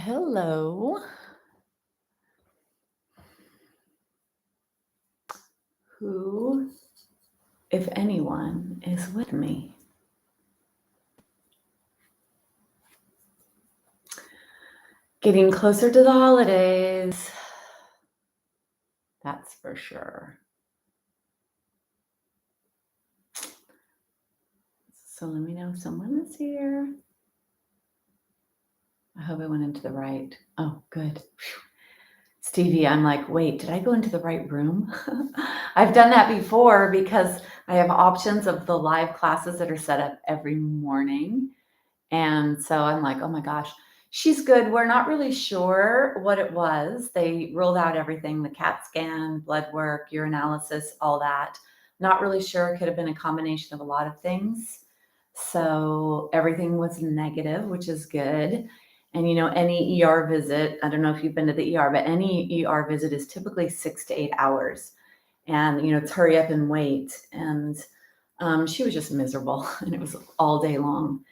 Hello. Who, if anyone, is with me? Getting closer to the holidays. That's for sure. So let me know if someone is here. I hope I went into the right. Oh, good. Phew. Stevie, I'm like, wait, did I go into the right room? I've done that before because I have options of the live classes that are set up every morning. And so I'm like, oh my gosh, she's good. We're not really sure what it was. They ruled out everything, the CAT scan, blood work, urinalysis, all that. Not really sure. It could have been a combination of a lot of things. So everything was negative, which is good. And any ER visit, I don't know if you've been to the ER, but any ER visit is typically 6 to 8 hours. And it's hurry up and wait. And she was just miserable, and it was all day long.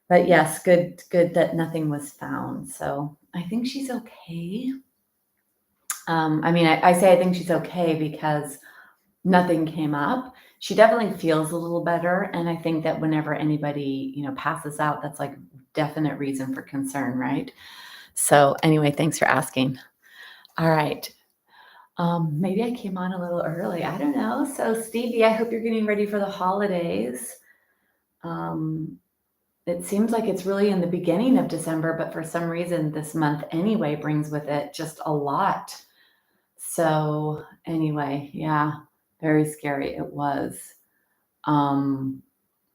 But yes, good that nothing was found. So I think she's okay. I say I think she's okay because nothing came up. She definitely feels a little better. And I think that whenever anybody, passes out, that's like definite reason for concern, right? So anyway, thanks for asking. All right. Maybe I came on a little early. I don't know. So Stevie, I hope you're getting ready for the holidays. It seems like it's really in the beginning of December, but for some reason this month anyway brings with it just a lot. So anyway, yeah, very scary it was.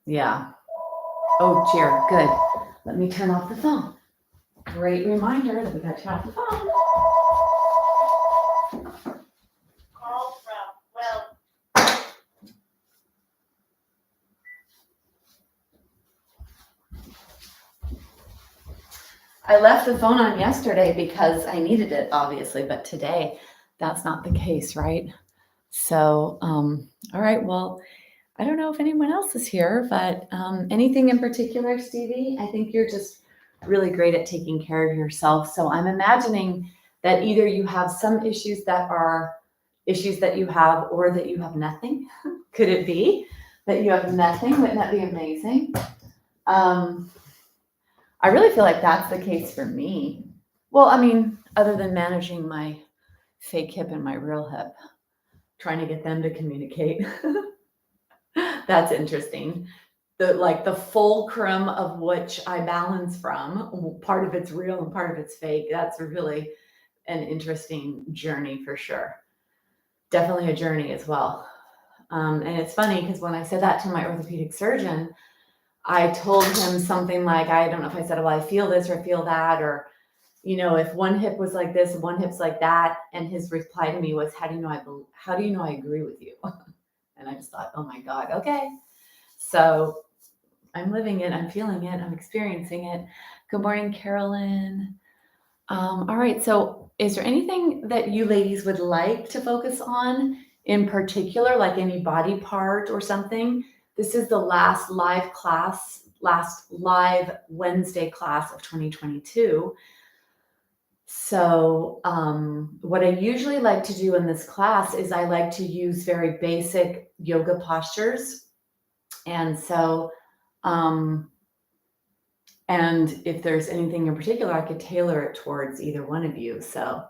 Yeah. Oh, cheer. Good. Let me turn off the phone. Great reminder that we got to turn off the phone. Call from I left the phone on yesterday because I needed it, obviously, but today that's not the case, right? So, all right. Well, I don't know if anyone else is here, but anything in particular, Stevie? I think you're just really great at taking care of yourself. So I'm imagining that either you have some issues that are issues that you have or that you have nothing. Could it be that you have nothing? Wouldn't that be amazing? I really feel like that's the case for me. Well, other than managing my fake hip and my real hip, trying to get them to communicate. That's interesting. The fulcrum of which I balance from, part of it's real and part of it's fake. That's really an interesting journey for sure. Definitely a journey as well. And it's funny because when I said that to my orthopedic surgeon, I told him something like, I don't know if I said, well, I feel this or I feel that, or if one hip was like this, one hip's like that. And his reply to me was, how do you know I agree with you? And I just thought, oh my God, okay. So I'm living it, I'm feeling it, I'm experiencing it. Good morning, Carolyn. All right, so is there anything that you ladies would like to focus on in particular, like any body part or something? This is the last live Wednesday class of 2022. So what I usually like to do in this class is I like to use very basic yoga postures. And so, and if there's anything in particular, I could tailor it towards either one of you. So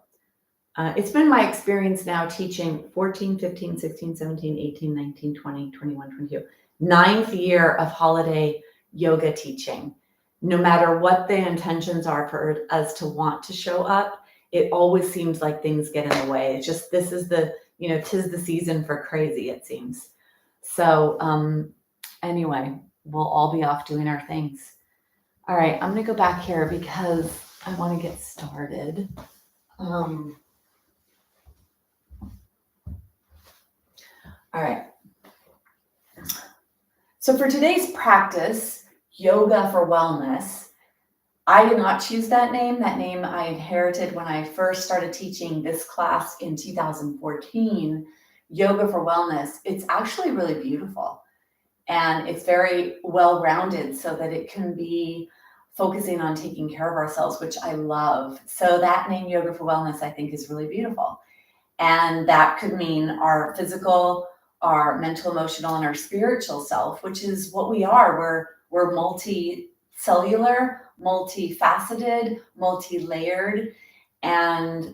it's been my experience now teaching 14, 15, 16, 17, 18, 19, 20, 21, 22, ninth year of holiday yoga teaching. No matter what the intentions are for us to want to show up, it always seems like things get in the way. It's just, this is tis the season for crazy, it seems. So anyway, we'll all be off doing our things. All right, I'm gonna go back here because I want to get started. All right. So for today's practice, Yoga for Wellness, I did not choose that name. That name I inherited when I first started teaching this class in 2014, Yoga for Wellness. It's actually really beautiful and it's very well-rounded so that it can be focusing on taking care of ourselves, which I love. So that name, Yoga for Wellness, I think is really beautiful. And that could mean our physical, our mental, emotional, and our spiritual self, which is what we are. We're multi-cellular, multifaceted, multi-layered. And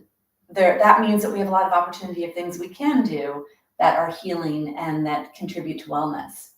that means that we have a lot of opportunity of things we can do that are healing and that contribute to wellness.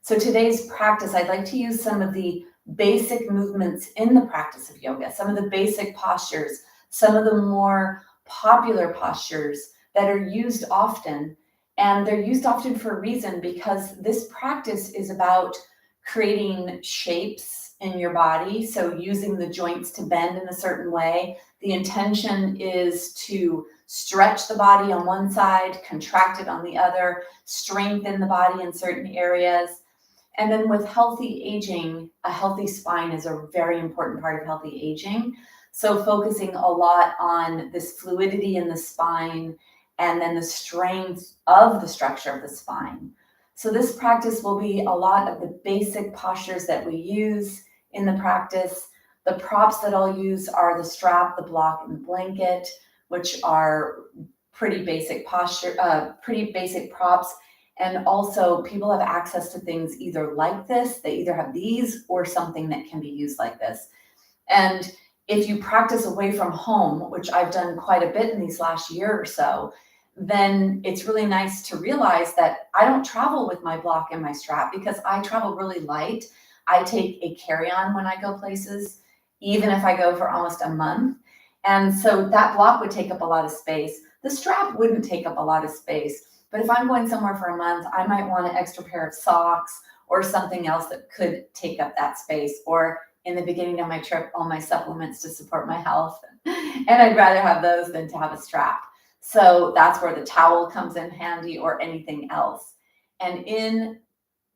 So today's practice, I'd like to use some of the basic movements in the practice of yoga, some of the basic postures, some of the more popular postures that are used often. And they're used often for a reason, because this practice is about creating shapes in your body. So using the joints to bend in a certain way. The intention is to stretch the body on one side, contract it on the other, strengthen the body in certain areas. And then with healthy aging, a healthy spine is a very important part of healthy aging. So focusing a lot on this fluidity in the spine and then the strength of the structure of the spine. So this practice will be a lot of the basic postures that we use in the practice. The props that I'll use are the strap, the block, and the blanket, which are pretty basic pretty basic props. And also people have access to things either like this, they either have these or something that can be used like this. And if you practice away from home, which I've done quite a bit in these last year or so, then it's really nice to realize that I don't travel with my block and my strap because I travel really light. I take a carry-on when I go places, even if I go for almost a month. And so that block would take up a lot of space. The strap wouldn't take up a lot of space. But if I'm going somewhere for a month, I might want an extra pair of socks or something else that could take up that space. Or in the beginning of my trip, all my supplements to support my health. And I'd rather have those than to have a strap. So that's where the towel comes in handy, or anything else. And in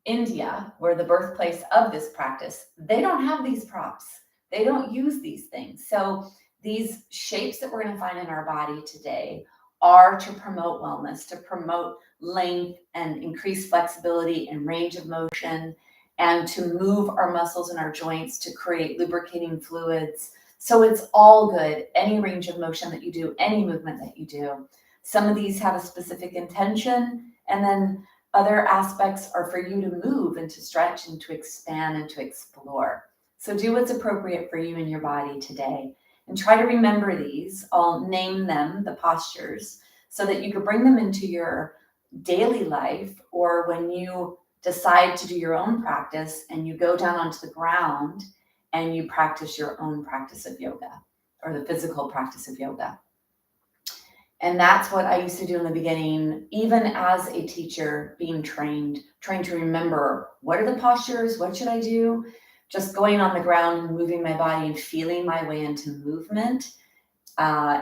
India, where the birthplace of this practice, they don't have these props. They don't use these things. So these shapes that we're going to find in our body today are to promote wellness, to promote length and increase flexibility and range of motion, and to move our muscles and our joints to create lubricating fluids. So it's all good. Any range of motion that you do, any movement that you do. Some of these have a specific intention, and then other aspects are for you to move and to stretch and to expand and to explore. So do what's appropriate for you in your body today. And try to remember these. I'll name them, the postures, so that you can bring them into your daily life, or when you decide to do your own practice and you go down onto the ground and you practice your own practice of yoga, or the physical practice of yoga. And that's what I used to do in the beginning, even as a teacher being trained, trying to remember, what are the postures? What should I do? Just going on the ground and moving my body and feeling my way into movement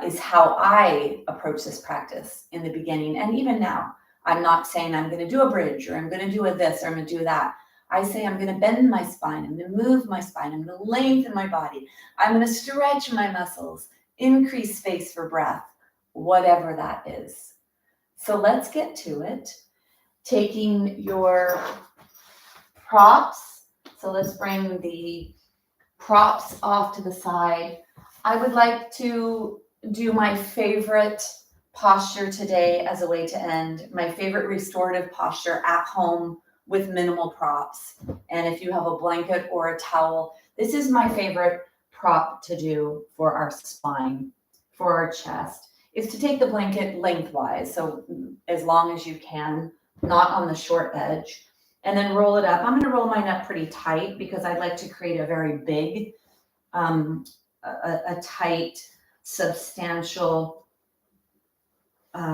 is how I approach this practice in the beginning. And even now, I'm not saying I'm going to do a bridge, or I'm going to do a this, or I'm going to do that. I say I'm going to bend my spine, I'm going to move my spine, I'm going to lengthen my body, I'm going to stretch my muscles, increase space for breath, whatever that is. So let's get to it. Taking your props. So let's bring the props off to the side. I would like to do my favorite posture today as a way to end. My favorite restorative posture at home with minimal props. And if you have a blanket or a towel, this is my favorite prop to do for our spine, for our chest, is to take the blanket lengthwise. So as long as you can, not on the short edge. And then roll it up. I'm going to roll mine up pretty tight because I'd like to create a very big, a tight, substantial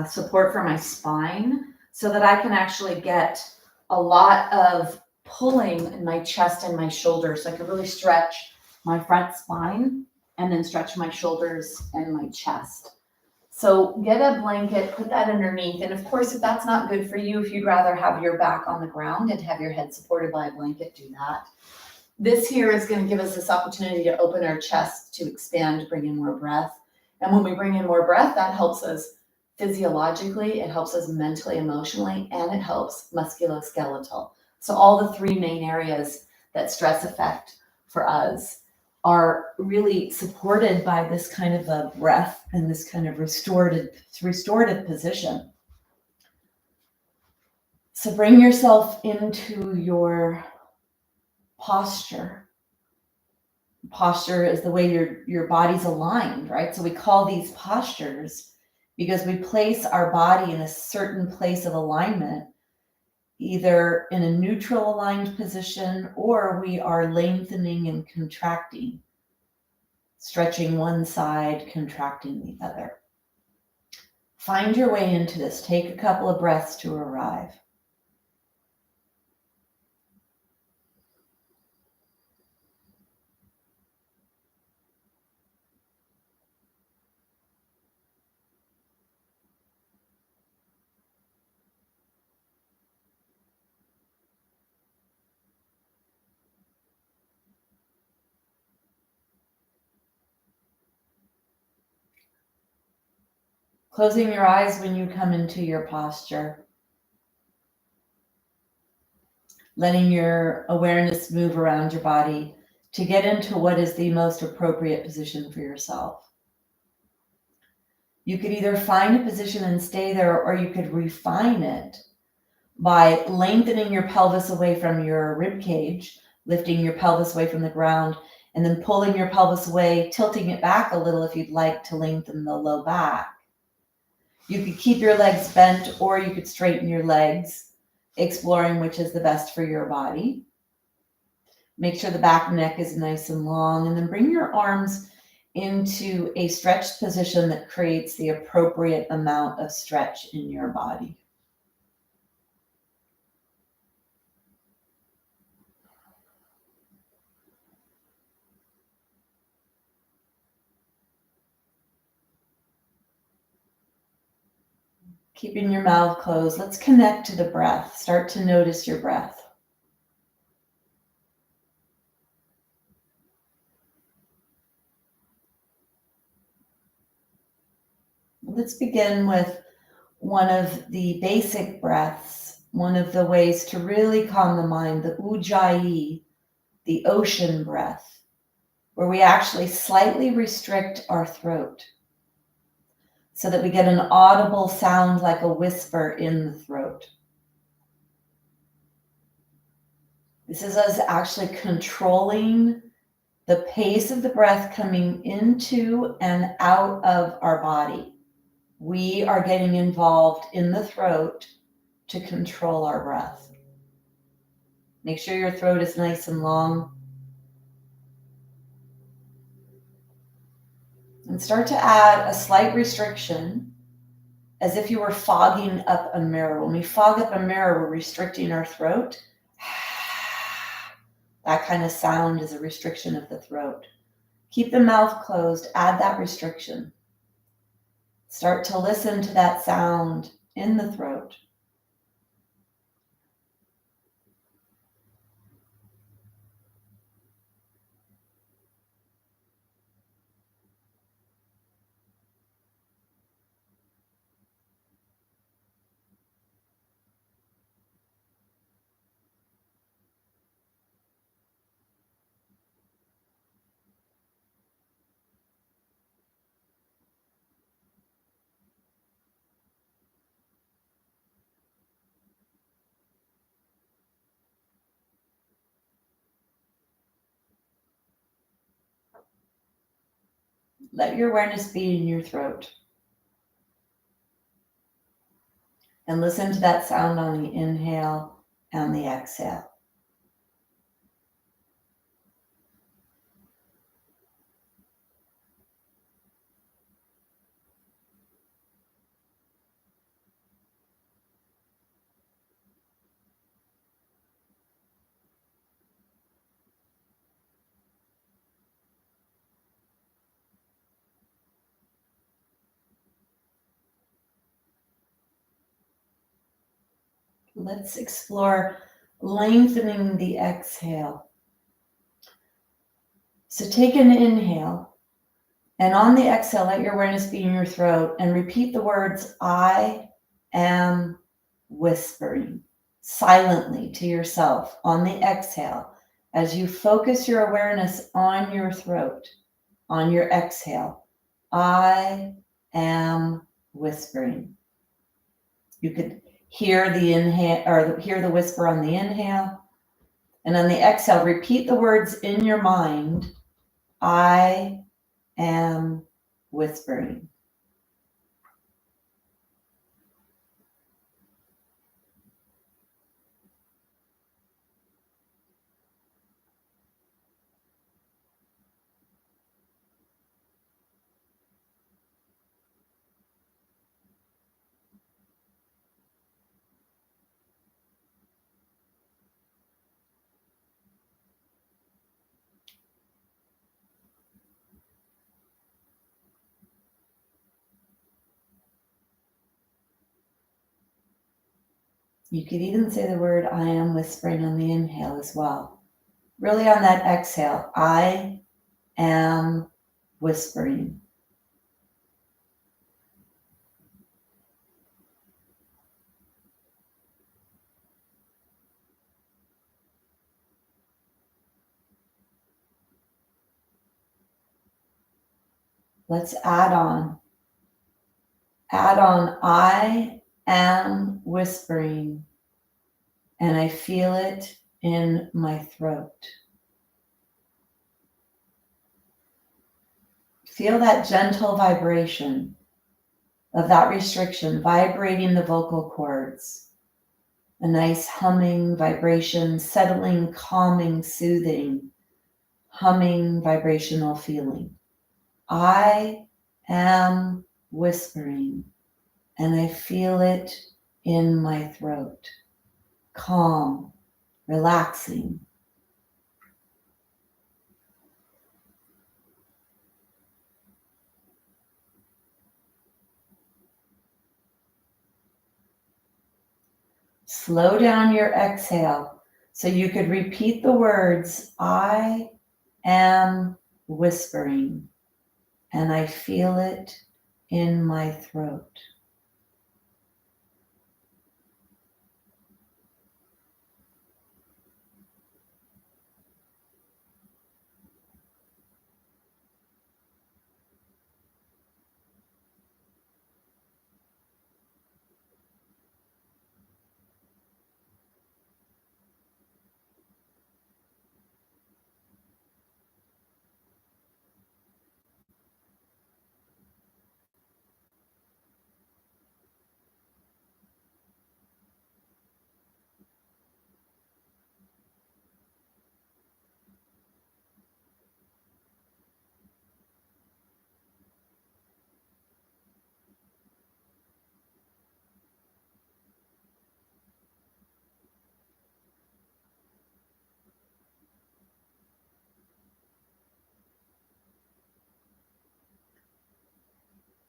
support for my spine, so that I can actually get a lot of pulling in my chest and my shoulders. So I can really stretch my front spine and then stretch my shoulders and my chest. So get a blanket, put that underneath. And of course, if that's not good for you, if you'd rather have your back on the ground and have your head supported by a blanket, do that. This here is going to give us this opportunity to open our chest, to expand, bring in more breath. And when we bring in more breath, that helps us physiologically, it helps us mentally, emotionally, and it helps musculoskeletal. So all the three main areas that stress affect for us are really supported by this kind of a breath and this kind of restorative position. So bring yourself into your posture. Posture is the way your body's aligned, right? So we call these postures because we place our body in a certain place of alignment, either in a neutral aligned position or we are lengthening and contracting, stretching one side, contracting the other. Find your way into this. Take a couple of breaths to arrive. Closing your eyes when you come into your posture. Letting your awareness move around your body to get into what is the most appropriate position for yourself. You could either find a position and stay there, or you could refine it by lengthening your pelvis away from your rib cage, lifting your pelvis away from the ground, and then pulling your pelvis away, tilting it back a little if you'd like to lengthen the low back. You could keep your legs bent, or you could straighten your legs, exploring which is the best for your body. Make sure the back neck is nice and long, and then bring your arms into a stretched position that creates the appropriate amount of stretch in your body. Keeping your mouth closed, let's connect to the breath. Start to notice your breath. Let's begin with one of the basic breaths, one of the ways to really calm the mind, the Ujjayi, the ocean breath, where we actually slightly restrict our throat so that we get an audible sound like a whisper in the throat. This is us actually controlling the pace of the breath coming into and out of our body. We are getting involved in the throat to control our breath. Make sure your throat is nice and long. And start to add a slight restriction as if you were fogging up a mirror. When we fog up a mirror, we're restricting our throat. That kind of sound is a restriction of the throat. Keep the mouth closed, add that restriction. Start to listen to that sound in the throat. Let your awareness be in your throat. And listen to that sound on the inhale and the exhale. Let's explore lengthening the exhale. So take an inhale, and on the exhale, let your awareness be in your throat and repeat the words, I am whispering silently to yourself on the exhale. As you focus your awareness on your throat, on your exhale, I am whispering. You could hear the inhale or hear the whisper on the inhale. And on the exhale, repeat the words in your mind, I am whispering. You could even say the word I am whispering on the inhale as well. Really on that exhale, I am whispering. Let's add on. Add on, I am whispering, and I feel it in my throat. Feel that gentle vibration of that restriction vibrating the vocal cords. A nice humming vibration, settling, calming, soothing, humming vibrational feeling. I am whispering, and I feel it in my throat. Calm, relaxing. Slow down your exhale so you could repeat the words, I am whispering, and I feel it in my throat.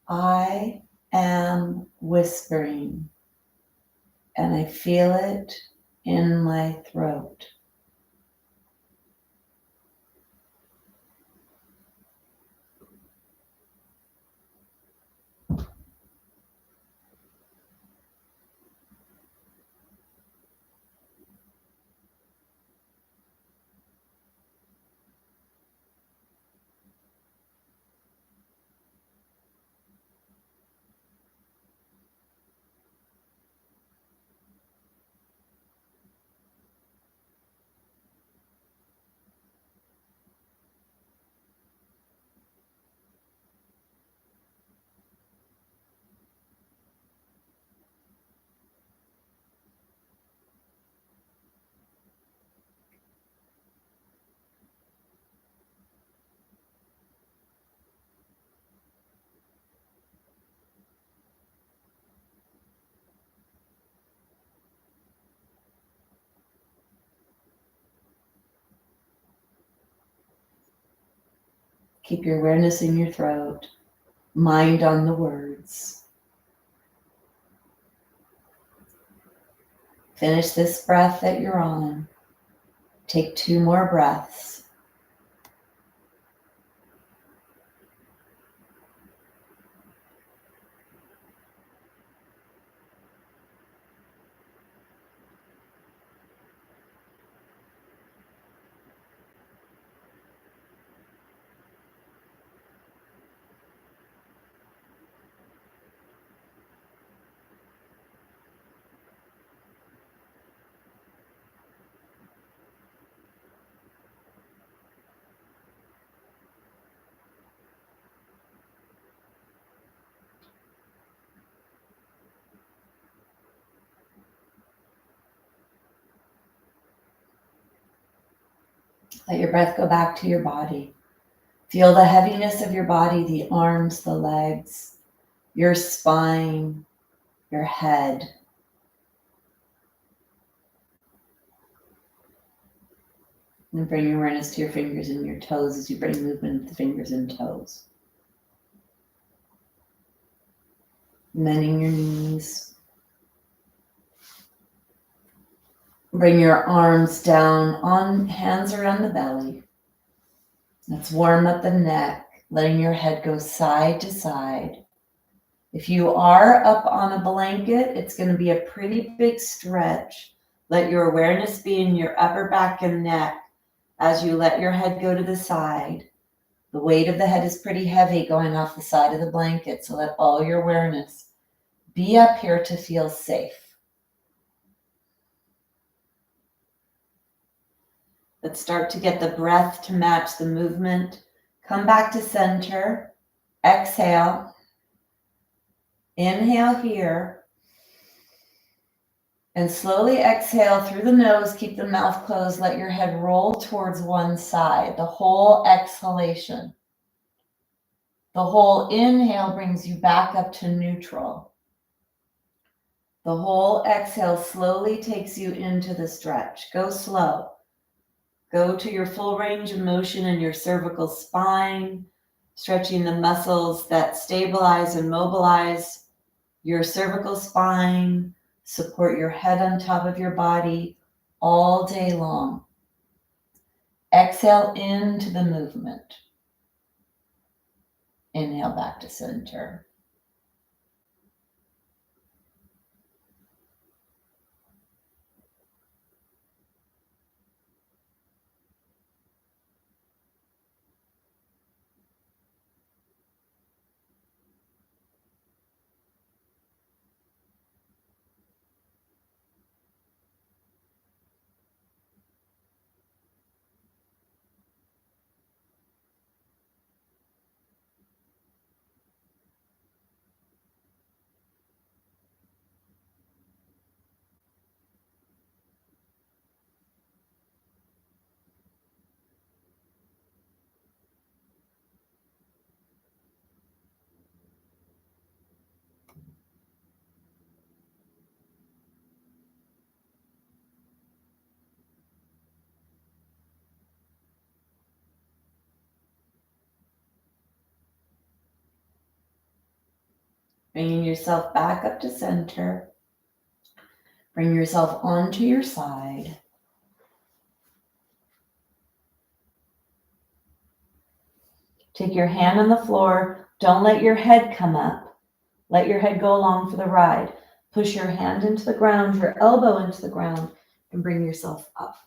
I am whispering, and I feel it in my throat. Keep your awareness in your throat, mind on the words. Finish this breath that you're on. Take 2 more breaths. Let your breath go back to your body. Feel the heaviness of your body, the arms, the legs, your spine, your head. And bring your awareness to your fingers and your toes as you bring movement of the fingers and toes. Bending your knees. Bring your arms down on hands around the belly. Let's warm up the neck, letting your head go side to side. If you are up on a blanket, it's going to be a pretty big stretch. Let your awareness be in your upper back and neck as you let your head go to the side. The weight of the head is pretty heavy going off the side of the blanket, so let all your awareness be up here to feel safe. Let's start to get the breath to match the movement. Come back to center. Exhale. Inhale here. And slowly exhale through the nose. Keep the mouth closed. Let your head roll towards one side. The whole exhalation. The whole inhale brings you back up to neutral. The whole exhale slowly takes you into the stretch. Go slow. Go to your full range of motion in your cervical spine, stretching the muscles that stabilize and mobilize your cervical spine, support your head on top of your body all day long. Exhale into the movement. Inhale back to center. Bringing yourself back up to center. Bring yourself onto your side. Take your hand on the floor. Don't let your head come up. Let your head go along for the ride. Push your hand into the ground, your elbow into the ground, and bring yourself up.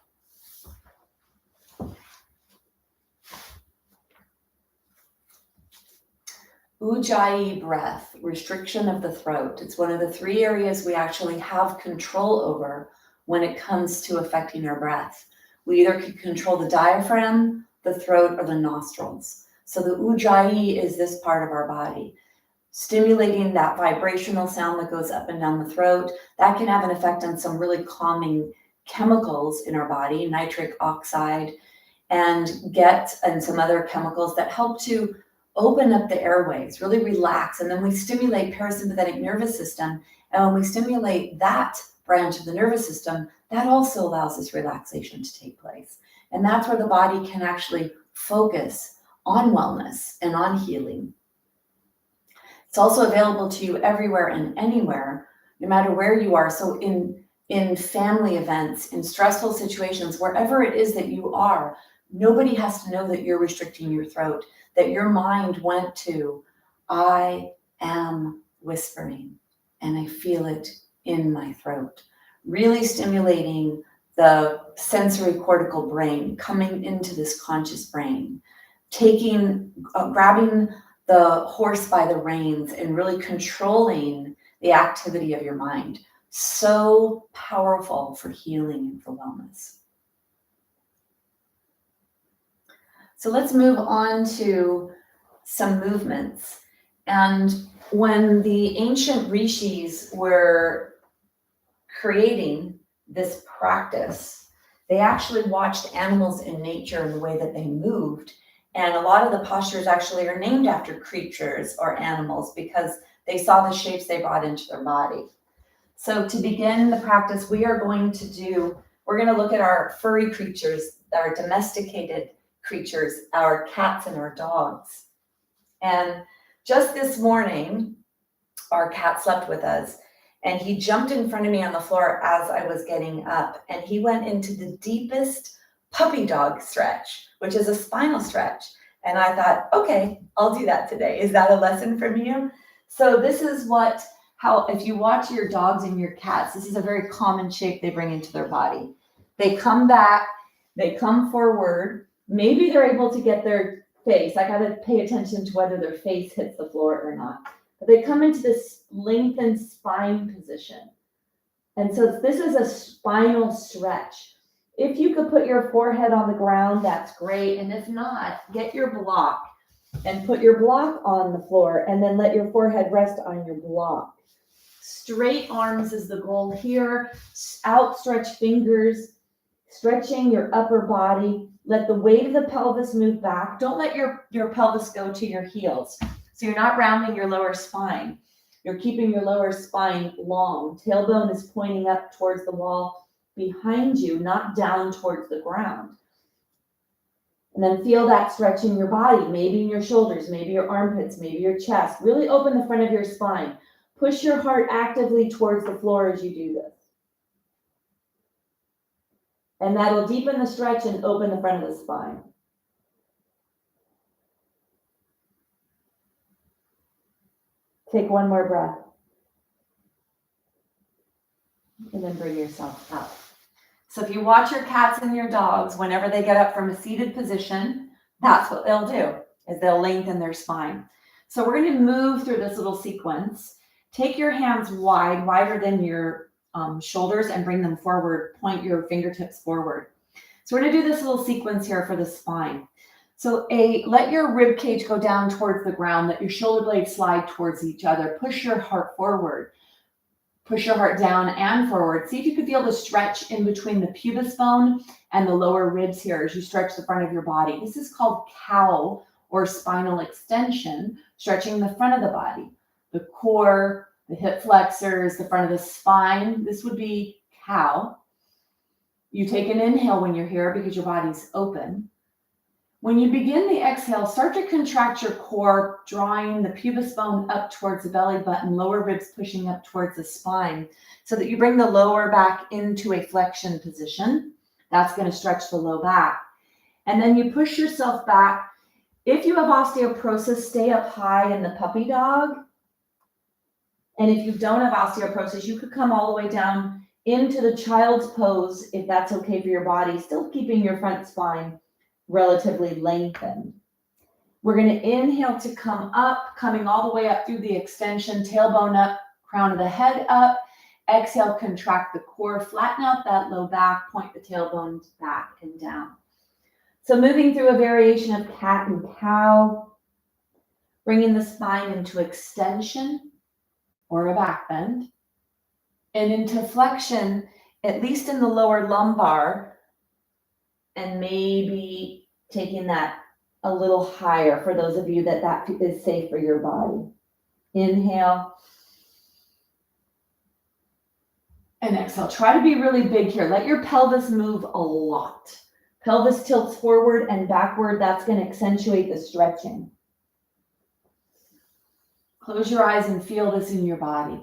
Ujjayi breath, restriction of the throat. It's one of the 3 areas we actually have control over when it comes to affecting our breath. We either can control the diaphragm, the throat, or the nostrils. So the Ujjayi is this part of our body, stimulating that vibrational sound that goes up and down the throat. That can have an effect on some really calming chemicals in our body, nitric oxide, and some other chemicals that help to open up the airways, really relax. And then we stimulate parasympathetic nervous system. And when we stimulate that branch of the nervous system, that also allows this relaxation to take place. And that's where the body can actually focus on wellness and on healing. It's also available to you everywhere and anywhere, no matter where you are. So in family events, in stressful situations, wherever it is that you are, nobody has to know that you're restricting your throat, that your mind went to, I am whispering and I feel it in my throat. Really stimulating the sensory cortical brain, coming into this conscious brain, grabbing the horse by the reins and really controlling the activity of your mind. So powerful for healing and for wellness. So let's move on to some movements. And when the ancient rishis were creating this practice, They actually watched animals in nature and the way that they moved. And a lot of the postures actually are named after creatures or animals because they saw the shapes they brought into their body. So to begin the practice, we're going to look at our furry creatures, our domesticated creatures, our cats and our dogs. And just this morning, our cat slept with us, and he jumped in front of me on the floor as I was getting up, and he went into the deepest puppy dog stretch, which is a spinal stretch. And I thought, okay, I'll do that today. Is that a lesson from you? So this is how if you watch your dogs and your cats, this is a very common shape they bring into their body. They come back, they come forward. Maybe they're able to get their face. I got to pay attention to whether their face hits the floor or not. But they come into this lengthened spine position. And so this is a spinal stretch. If you could put your forehead on the ground, that's great. And if not, get your block and put your block on the floor and then let your forehead rest on your block. Straight arms is the goal here. Outstretched fingers, stretching your upper body. Let the weight of the pelvis move back. Don't let your pelvis go to your heels. So you're not rounding your lower spine. You're keeping your lower spine long. Tailbone is pointing up towards the wall behind you, not down towards the ground. And then feel that stretch in your body, maybe in your shoulders, maybe your armpits, maybe your chest. Really open the front of your spine. Push your heart actively towards the floor as you do this. And that'll deepen the stretch and open the front of the spine. Take one more breath. And then bring yourself up. So if you watch your cats and your dogs, whenever they get up from a seated position, that's what they'll do, is they'll lengthen their spine. So we're going to move through this little sequence. Take your hands wide, wider than your shoulders, and bring them forward. Point your fingertips forward. So we're going to do this little sequence here for the spine. So let your rib cage go down towards the ground. Let your shoulder blades slide towards each other. Push your heart forward. Push your heart down and forward. See if you can feel the stretch in between the pubis bone and the lower ribs here as you stretch the front of your body. This is called cow or spinal extension, stretching the front of the body. The core, the hip flexors, the front of the spine. This would be cow. You take an inhale when you're here because your body's open. When you begin the exhale, start to contract your core, drawing the pubis bone up towards the belly button, lower ribs pushing up towards the spine, so that you bring the lower back into a flexion position. That's going to stretch the low back. And then you push yourself back. If you have osteoporosis, stay up high in the puppy dog. And if you don't have osteoporosis, you could come all the way down into the child's pose, if that's okay for your body, still keeping your front spine relatively lengthened. We're going to inhale to come up, coming all the way up through the extension, tailbone up, crown of the head up. Exhale, contract the core, flatten out that low back, point the tailbone back and down. So moving through a variation of cat and cow, bringing the spine into extension or a back bend, and into flexion, at least in the lower lumbar, and maybe taking that a little higher for those of you that is safe for your body. Inhale. And exhale. Try to be really big here. Let your pelvis move a lot. Pelvis tilts forward and backward. That's going to accentuate the stretching. Close your eyes and feel this in your body.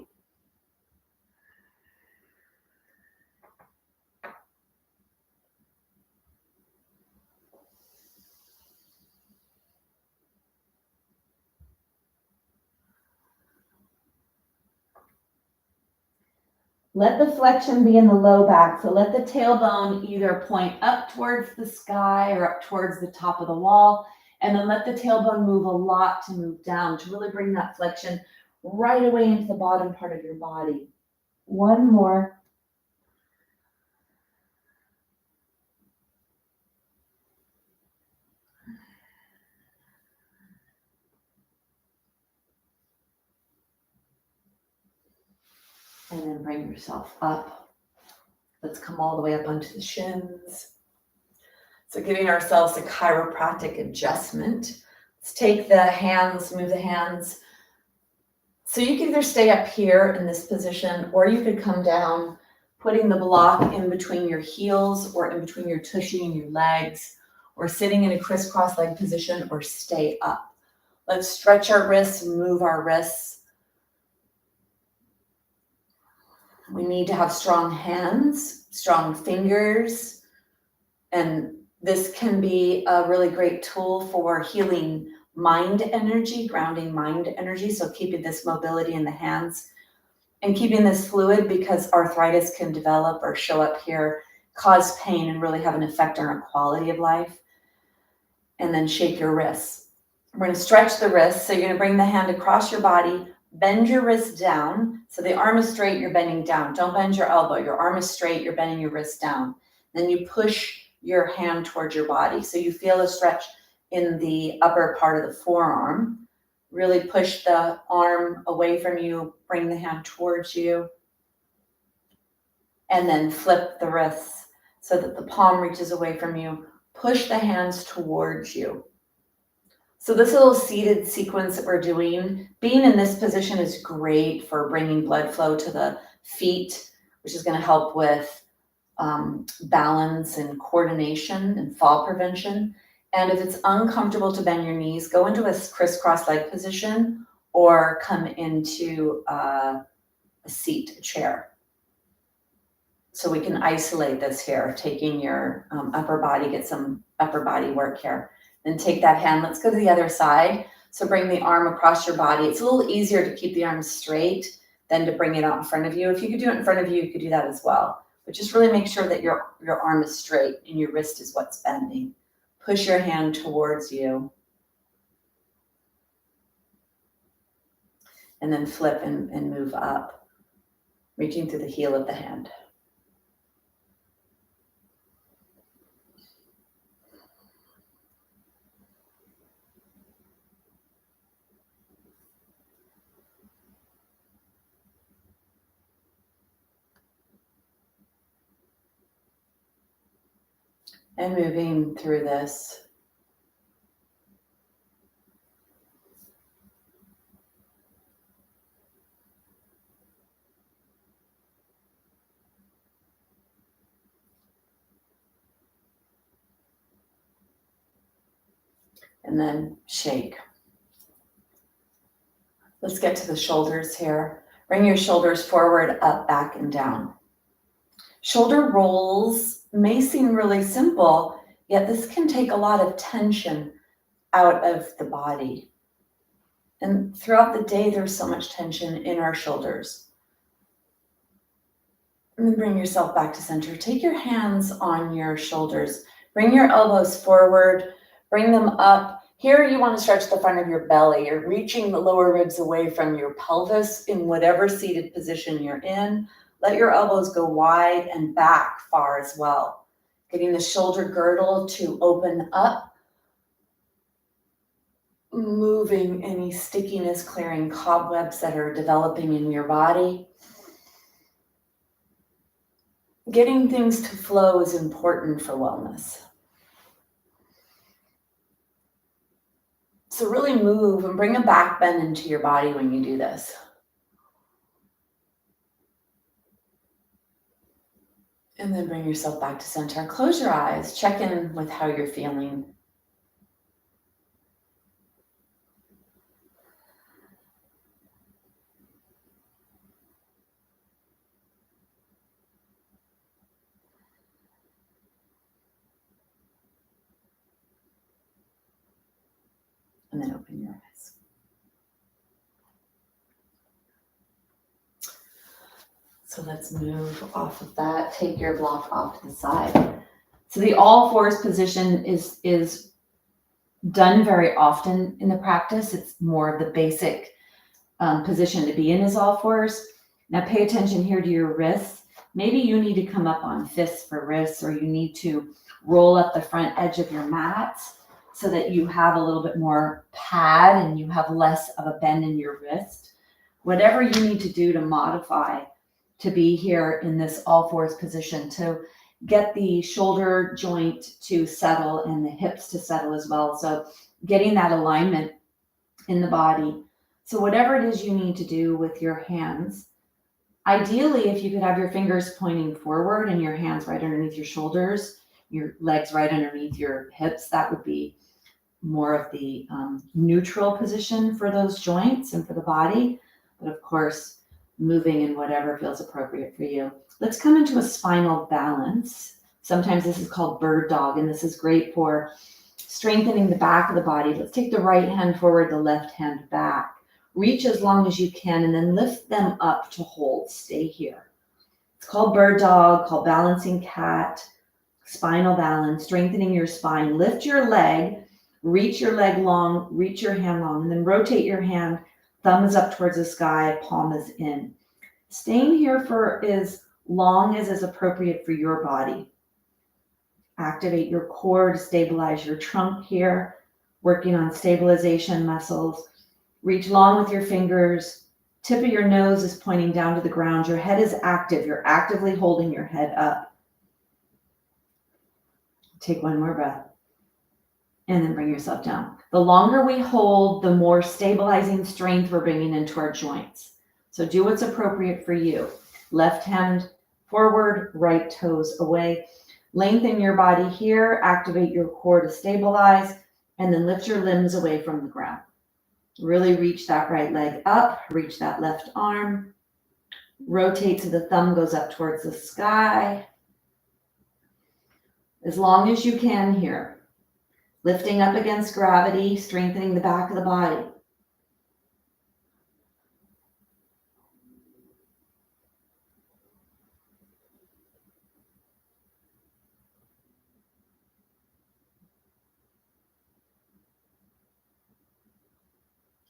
Let the flexion be in the low back. So let the tailbone either point up towards the sky or up towards the top of the wall. And then let the tailbone move a lot to move down, to really bring that flexion right away into the bottom part of your body. One more. And then bring yourself up. Let's come all the way up onto the shins. So giving ourselves a chiropractic adjustment. Let's take the hands, move the hands. So you can either stay up here in this position, or you could come down, putting the block in between your heels or in between your tushy and your legs, or sitting in a crisscross leg position, or stay up. Let's stretch our wrists, move our wrists. We need to have strong hands, strong fingers, and this can be a really great tool for healing mind energy, grounding mind energy. So keeping this mobility in the hands and keeping this fluid, because arthritis can develop or show up here, cause pain, and really have an effect on our quality of life. And then shake your wrists. We're going to stretch the wrists. So you're going to bring the hand across your body, bend your wrist down. So the arm is straight, you're bending down. Don't bend your elbow. Your arm is straight, you're bending your wrist down. Then you push your hand towards your body. So you feel a stretch in the upper part of the forearm. Really push the arm away from you, bring the hand towards you, and then flip the wrists so that the palm reaches away from you. Push the hands towards you. So this little seated sequence that we're doing, being in this position is great for bringing blood flow to the feet, which is going to help with balance and coordination and fall prevention. And if it's uncomfortable to bend your knees, go into a crisscross leg position or come into a seat, a chair. So we can isolate this here, taking your upper body, get some upper body work here. Then take that hand, let's go to the other side. So bring the arm across your body. It's a little easier to keep the arm straight than to bring it out in front of you. If you could do it in front of you, you could do that as well. But just really make sure that your arm is straight and your wrist is what's bending. Push your hand towards you. And then flip and move up, reaching through the heel of the hand. And moving through this. And then shake. Let's get to the shoulders here. Bring your shoulders forward, up, back, and down. Shoulder rolls may seem really simple, yet this can take a lot of tension out of the body. And throughout the day, there's so much tension in our shoulders. And then bring yourself back to center. Take your hands on your shoulders. Bring your elbows forward. Bring them up. Here you want to stretch the front of your belly. You're reaching the lower ribs away from your pelvis in whatever seated position you're in. Let your elbows go wide and back far as well. Getting the shoulder girdle to open up. Moving any stickiness, clearing cobwebs that are developing in your body. Getting things to flow is important for wellness. So really move and bring a back bend into your body when you do this. And then bring yourself back to center. Close your eyes. Check in with how you're feeling. And then open your eyes. So let's move off of that. Take your block off to the side. So the all fours position is done very often in the practice. It's more of the basic position to be in is all fours. Now pay attention here to your wrists. Maybe you need to come up on fists for wrists, or you need to roll up the front edge of your mats so that you have a little bit more pad and you have less of a bend in your wrist. Whatever you need to do to modify to be here in this all fours position, to get the shoulder joint to settle and the hips to settle as well. So getting that alignment in the body. So whatever it is you need to do with your hands, ideally, if you could have your fingers pointing forward and your hands right underneath your shoulders, your legs right underneath your hips, that would be more of the neutral position for those joints and for the body. But of course, moving in whatever feels appropriate for you. Let's come into a spinal balance. Sometimes this is called bird dog, and this is great for strengthening the back of the body. Let's take the right hand forward, the left hand back. Reach as long as you can, and then lift them up to hold. Stay here. It's called bird dog, called balancing cat, spinal balance, strengthening your spine. Lift your leg, reach your leg long, reach your hand long, and then rotate your hand. Thumb is up towards the sky, palm is in. Staying here for as long as is appropriate for your body. Activate your core to stabilize your trunk here, working on stabilization muscles. Reach long with your fingers. Tip of your nose is pointing down to the ground. Your head is active. You're actively holding your head up. Take one more breath. And then bring yourself down. The longer we hold, the more stabilizing strength we're bringing into our joints. So do what's appropriate for you. Left hand forward, right toes away. Lengthen your body here, activate your core to stabilize, and then lift your limbs away from the ground. Really reach that right leg up, reach that left arm. Rotate so the thumb goes up towards the sky. As long as you can here. Lifting up against gravity, strengthening the back of the body.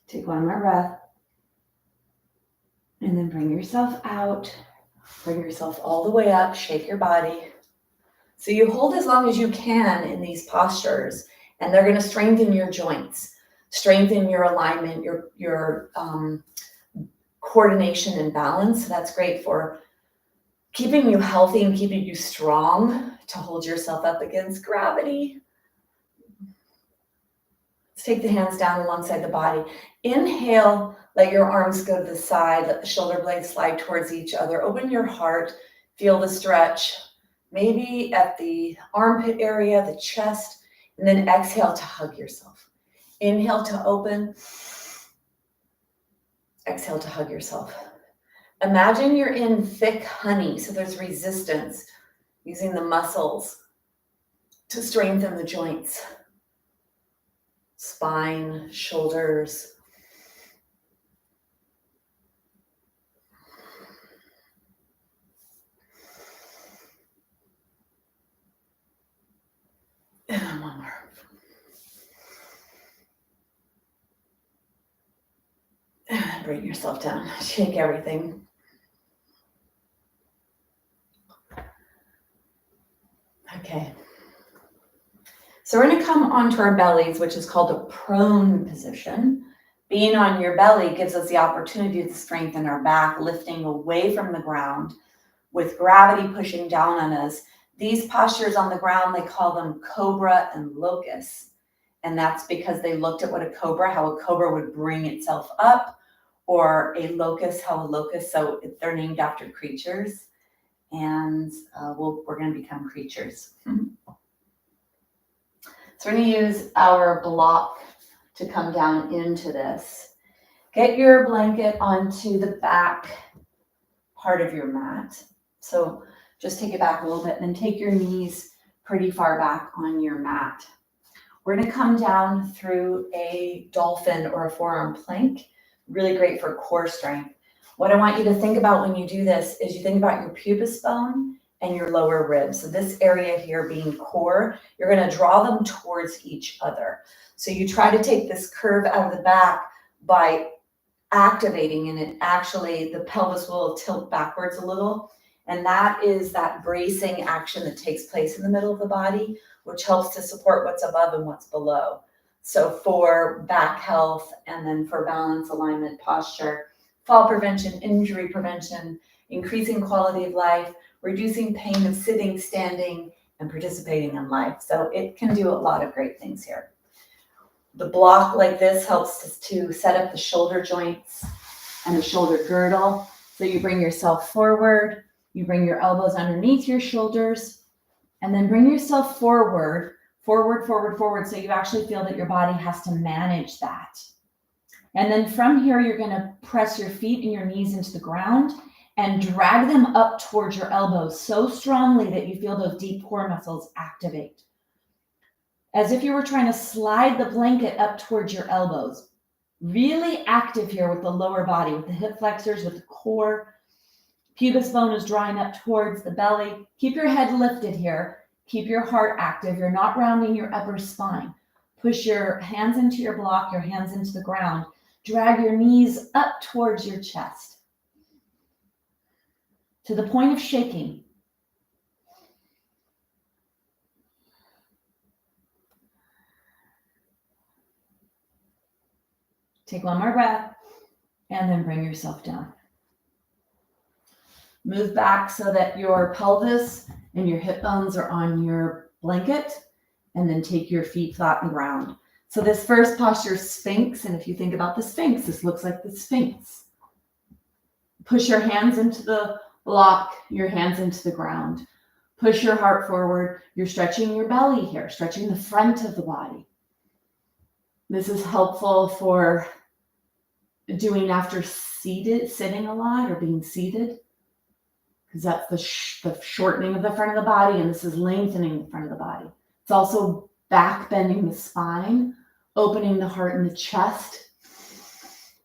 Take one more breath. And then bring yourself out. Bring yourself all the way up. Shake your body. So you hold as long as you can in these postures, and they're going to strengthen your joints, strengthen your alignment, your coordination and balance. So that's great for keeping you healthy and keeping you strong to hold yourself up against gravity. Let's take the hands down alongside the body. Inhale, let your arms go to the side, let the shoulder blades slide towards each other. Open your heart, feel the stretch, maybe at the armpit area, the chest, and then exhale to hug yourself. Inhale to open, exhale to hug yourself. Imagine you're in thick honey, so there's resistance, using the muscles to strengthen the joints. Spine, shoulders. And one more. And bring yourself down. Shake everything. Okay. So we're going to come onto our bellies, which is called a prone position. Being on your belly gives us the opportunity to strengthen our back, lifting away from the ground with gravity pushing down on us. These postures on the ground, they call them cobra and locust. And that's because they looked at how a cobra would bring itself up, or a locust, so they're named after creatures. And we're going to become creatures. So we're going to use our block to come down into this. Get your blanket onto the back part of your mat. So just take it back a little bit and then take your knees pretty far back on your mat. We're going to come down through a dolphin or a forearm plank. Really great for core strength. What I want you to think about when you do this is you think about your pubis bone and your lower ribs. So this area here being core, you're going to draw them towards each other. So you try to take this curve out of the back by activating, and it actually, the pelvis will tilt backwards a little. And that is that bracing action that takes place in the middle of the body, which helps to support what's above and what's below. So for back health, and then for balance, alignment, posture, fall prevention, injury prevention, increasing quality of life, reducing pain of sitting, standing, and participating in life. So it can do a lot of great things here. The block like this helps to set up the shoulder joints and the shoulder girdle. So you bring yourself forward, you bring your elbows underneath your shoulders, and then bring yourself forward, forward, forward, forward. So you actually feel that your body has to manage that. And then from here, you're going to press your feet and your knees into the ground and drag them up towards your elbows so strongly that you feel those deep core muscles activate. As if you were trying to slide the blanket up towards your elbows. Really active here with the lower body, with the hip flexors, with the core. Pubis bone is drawing up towards the belly. Keep your head lifted here. Keep your heart active. You're not rounding your upper spine. Push your hands into your block, your hands into the ground. Drag your knees up towards your chest to the point of shaking. Take one more breath and then bring yourself down. Move back so that your pelvis and your hip bones are on your blanket, and then take your feet flat on the ground. So this first posture is Sphinx, and if you think about the Sphinx, this looks like the Sphinx. Push your hands into the block, your hands into the ground. Push your heart forward. You're stretching your belly here, stretching the front of the body. This is helpful for doing after sitting a lot or being seated, because that's the shortening of the front of the body, and this is lengthening the front of the body. It's also back bending the spine, opening the heart and the chest.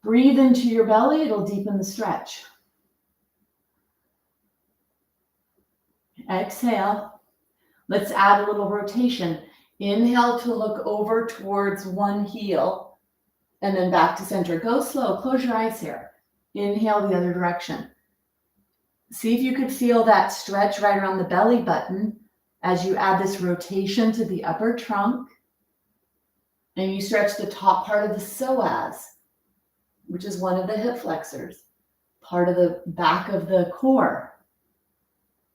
Breathe into your belly, it'll deepen the stretch. Exhale. Let's add a little rotation. Inhale to look over towards one heel, and then back to center. Go slow, close your eyes here. Inhale the other direction. See if you could feel that stretch right around the belly button as you add this rotation to the upper trunk, and you stretch the top part of the psoas, which is one of the hip flexors, part of the back of the core.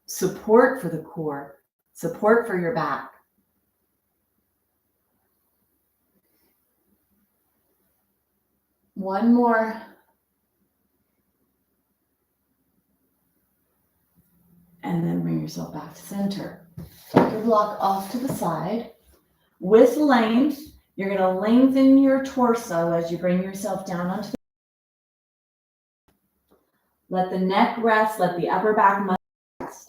Support for the core, support for your back. One more. And then bring yourself back to center. Take your block off to the side. With length, you're going to lengthen your torso as you bring yourself down onto the. Let the neck rest, let the upper back muscle rest.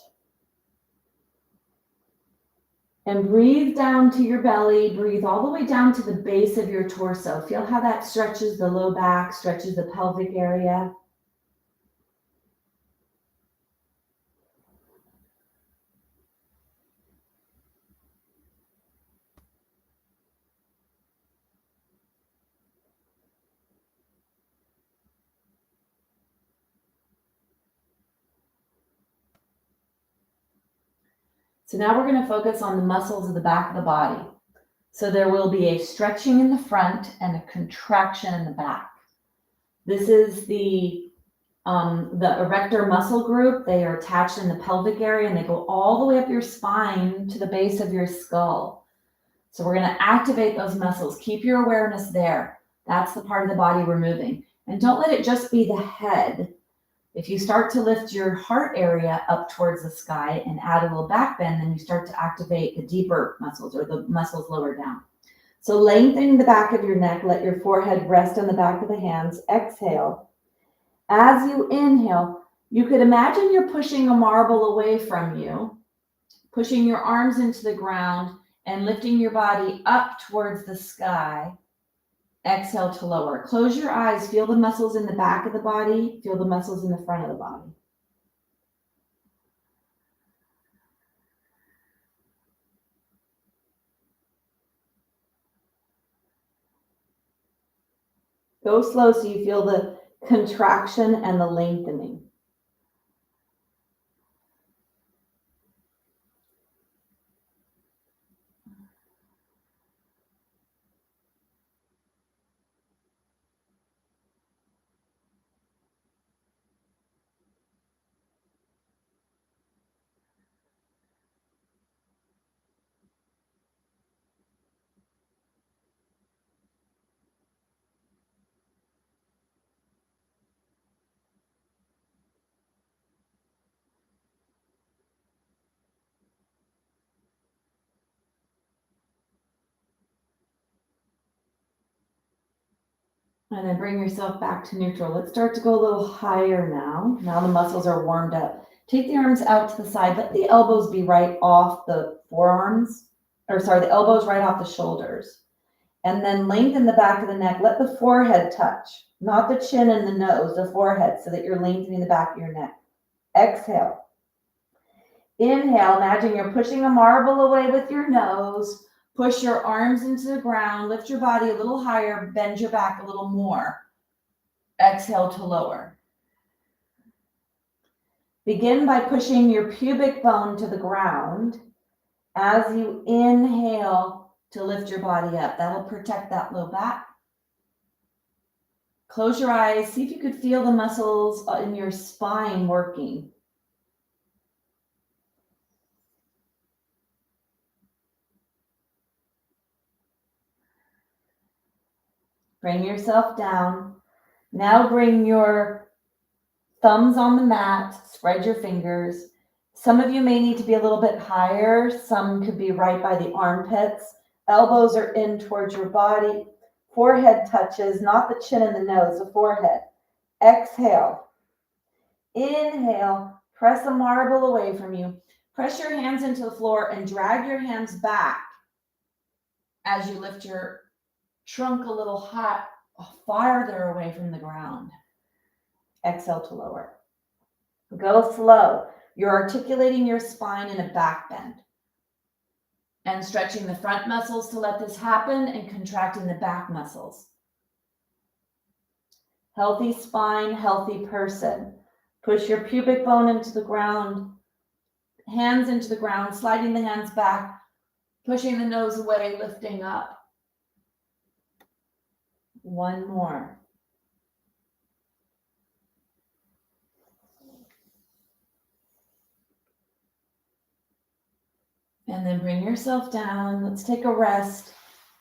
And breathe down to your belly. Breathe all the way down to the base of your torso. Feel how that stretches the low back, stretches the pelvic area. So now we're going to focus on the muscles of the back of the body. So there will be a stretching in the front and a contraction in the back. This is the erector muscle group. They are attached in the pelvic area, and they go all the way up your spine to the base of your skull. So we're going to activate those muscles. Keep your awareness there. That's the part of the body we're moving. And don't let it just be the head. If you start to lift your heart area up towards the sky and add a little back bend, then you start to activate the deeper muscles or the muscles lower down. So lengthening the back of your neck, let your forehead rest on the back of the hands. Exhale. As you inhale, you could imagine you're pushing a marble away from you, pushing your arms into the ground and lifting your body up towards the sky. Exhale to lower. Close your eyes. Feel the muscles in the back of the body. Feel the muscles in the front of the body. Go slow so you feel the contraction and the lengthening. And then bring yourself back to neutral. Let's start to go a little higher now. Now the muscles are warmed up. Take the arms out to the side. Let the elbows be right off the forearms, the elbows right off the shoulders. And then lengthen the back of the neck. Let the forehead touch, not the chin and the nose, the forehead, so that you're lengthening the back of your neck. Exhale. Inhale, imagine you're pushing a marble away with your nose. Push your arms into the ground, lift your body a little higher, bend your back a little more. Exhale to lower. Begin by pushing your pubic bone to the ground as you inhale to lift your body up. That'll protect that low back. Close your eyes. See if you could feel the muscles in your spine working. Bring yourself down. Now bring your thumbs on the mat. Spread your fingers. Some of you may need to be a little bit higher. Some could be right by the armpits. Elbows are in towards your body. Forehead touches, not the chin and the nose, the forehead. Exhale. Inhale. Press a marble away from you. Press your hands into the floor and drag your hands back as you lift your trunk a little high, farther away from the ground. Exhale to lower. Go slow. You're articulating your spine in a back bend and stretching the front muscles to let this happen and contracting the back muscles. Healthy spine, healthy person. Push your pubic bone into the ground, hands into the ground, sliding the hands back, pushing the nose away, lifting up. One more. And then bring yourself down. Let's take a rest.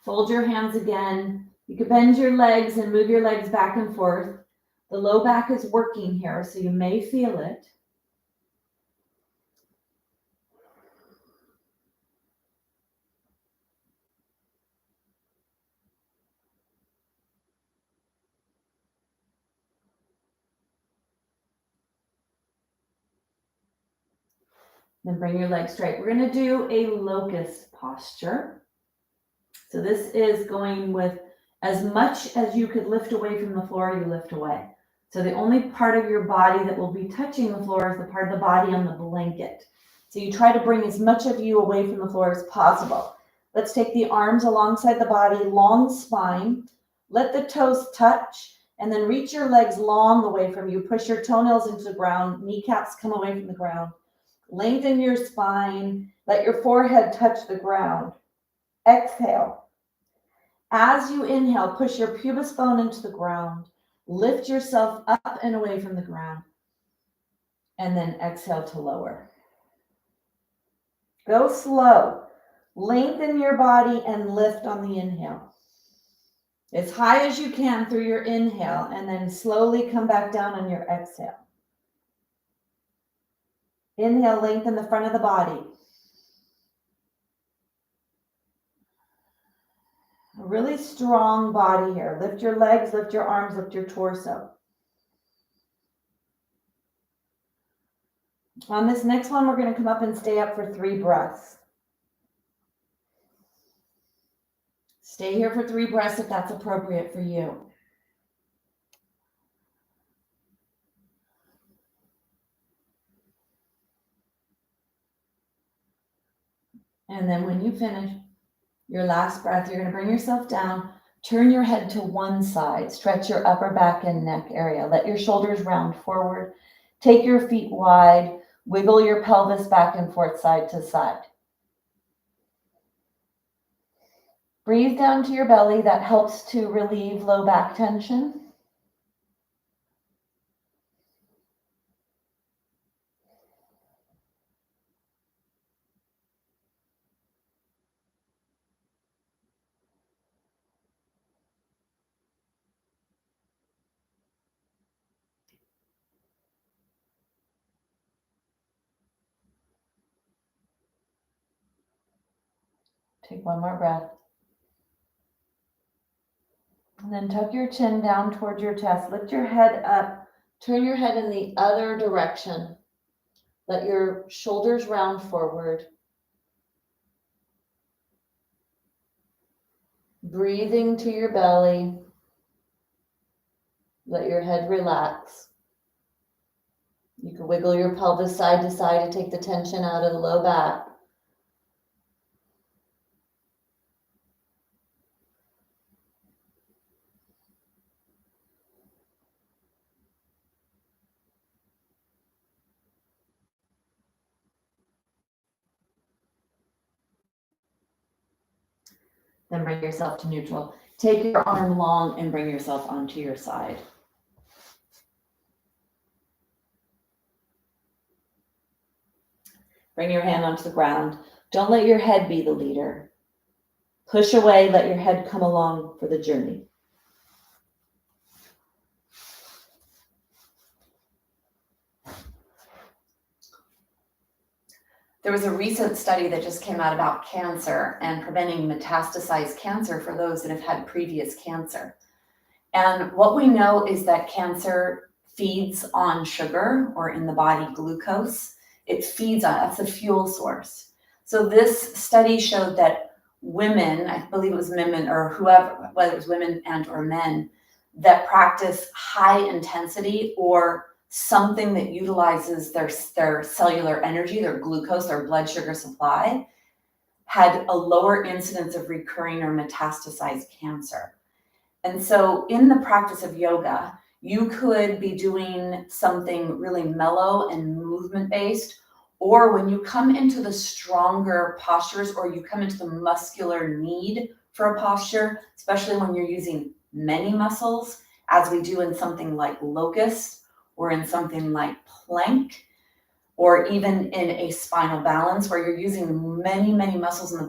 Fold your hands again. You can bend your legs and move your legs back and forth. The low back is working here, so you may feel it. Then bring your legs straight. We're going to do a locust posture. So this is going with as much as you could lift away from the floor, you lift away. So the only part of your body that will be touching the floor is the part of the body on the blanket. So you try to bring as much of you away from the floor as possible. Let's take the arms alongside the body, long spine. Let the toes touch and then reach your legs long away from you. Push your toenails into the ground, kneecaps come away from the ground. Lengthen your spine. Let your forehead touch the ground. Exhale. As you inhale, push your pubis bone into the ground. Lift yourself up and away from the ground. And then exhale to lower. Go slow. Lengthen your body and lift on the inhale. As high as you can through your inhale, and then slowly come back down on your exhale. Inhale, lengthen the front of the body. A really strong body here. Lift your legs, lift your arms, lift your torso. On this next one, we're going to come up and stay up for 3 breaths. Stay here for 3 breaths if that's appropriate for you. And then when you finish your last breath, you're going to bring yourself down, turn your head to one side, stretch your upper back and neck area. Let your shoulders round forward. Take your feet wide, wiggle your pelvis back and forth side to side. Breathe down to your belly. That helps to relieve low back tension. Take one more breath. And then tuck your chin down towards your chest. Lift your head up. Turn your head in the other direction. Let your shoulders round forward. Breathing to your belly. Let your head relax. You can wiggle your pelvis side to side to take the tension out of the low back. Then bring yourself to neutral. Take your arm long and bring yourself onto your side. Bring your hand onto the ground. Don't let your head be the leader. Push away, let your head come along for the journey. There was a recent study that just came out about cancer and preventing metastasized cancer for those that have had previous cancer. And what we know is that cancer feeds on sugar, or in the body glucose. It feeds on, that's a fuel source. So this study showed that women, I believe it was women or whoever, whether it was women and or men, that practice high intensity or something that utilizes their cellular energy, their glucose, their blood sugar supply, had a lower incidence of recurring or metastasized cancer. And so in the practice of yoga, you could be doing something really mellow and movement-based, or when you come into the stronger postures or you come into the muscular need for a posture, especially when you're using many muscles, as we do in something like locust, or in something like plank, or even in a spinal balance where you're using many, many muscles in the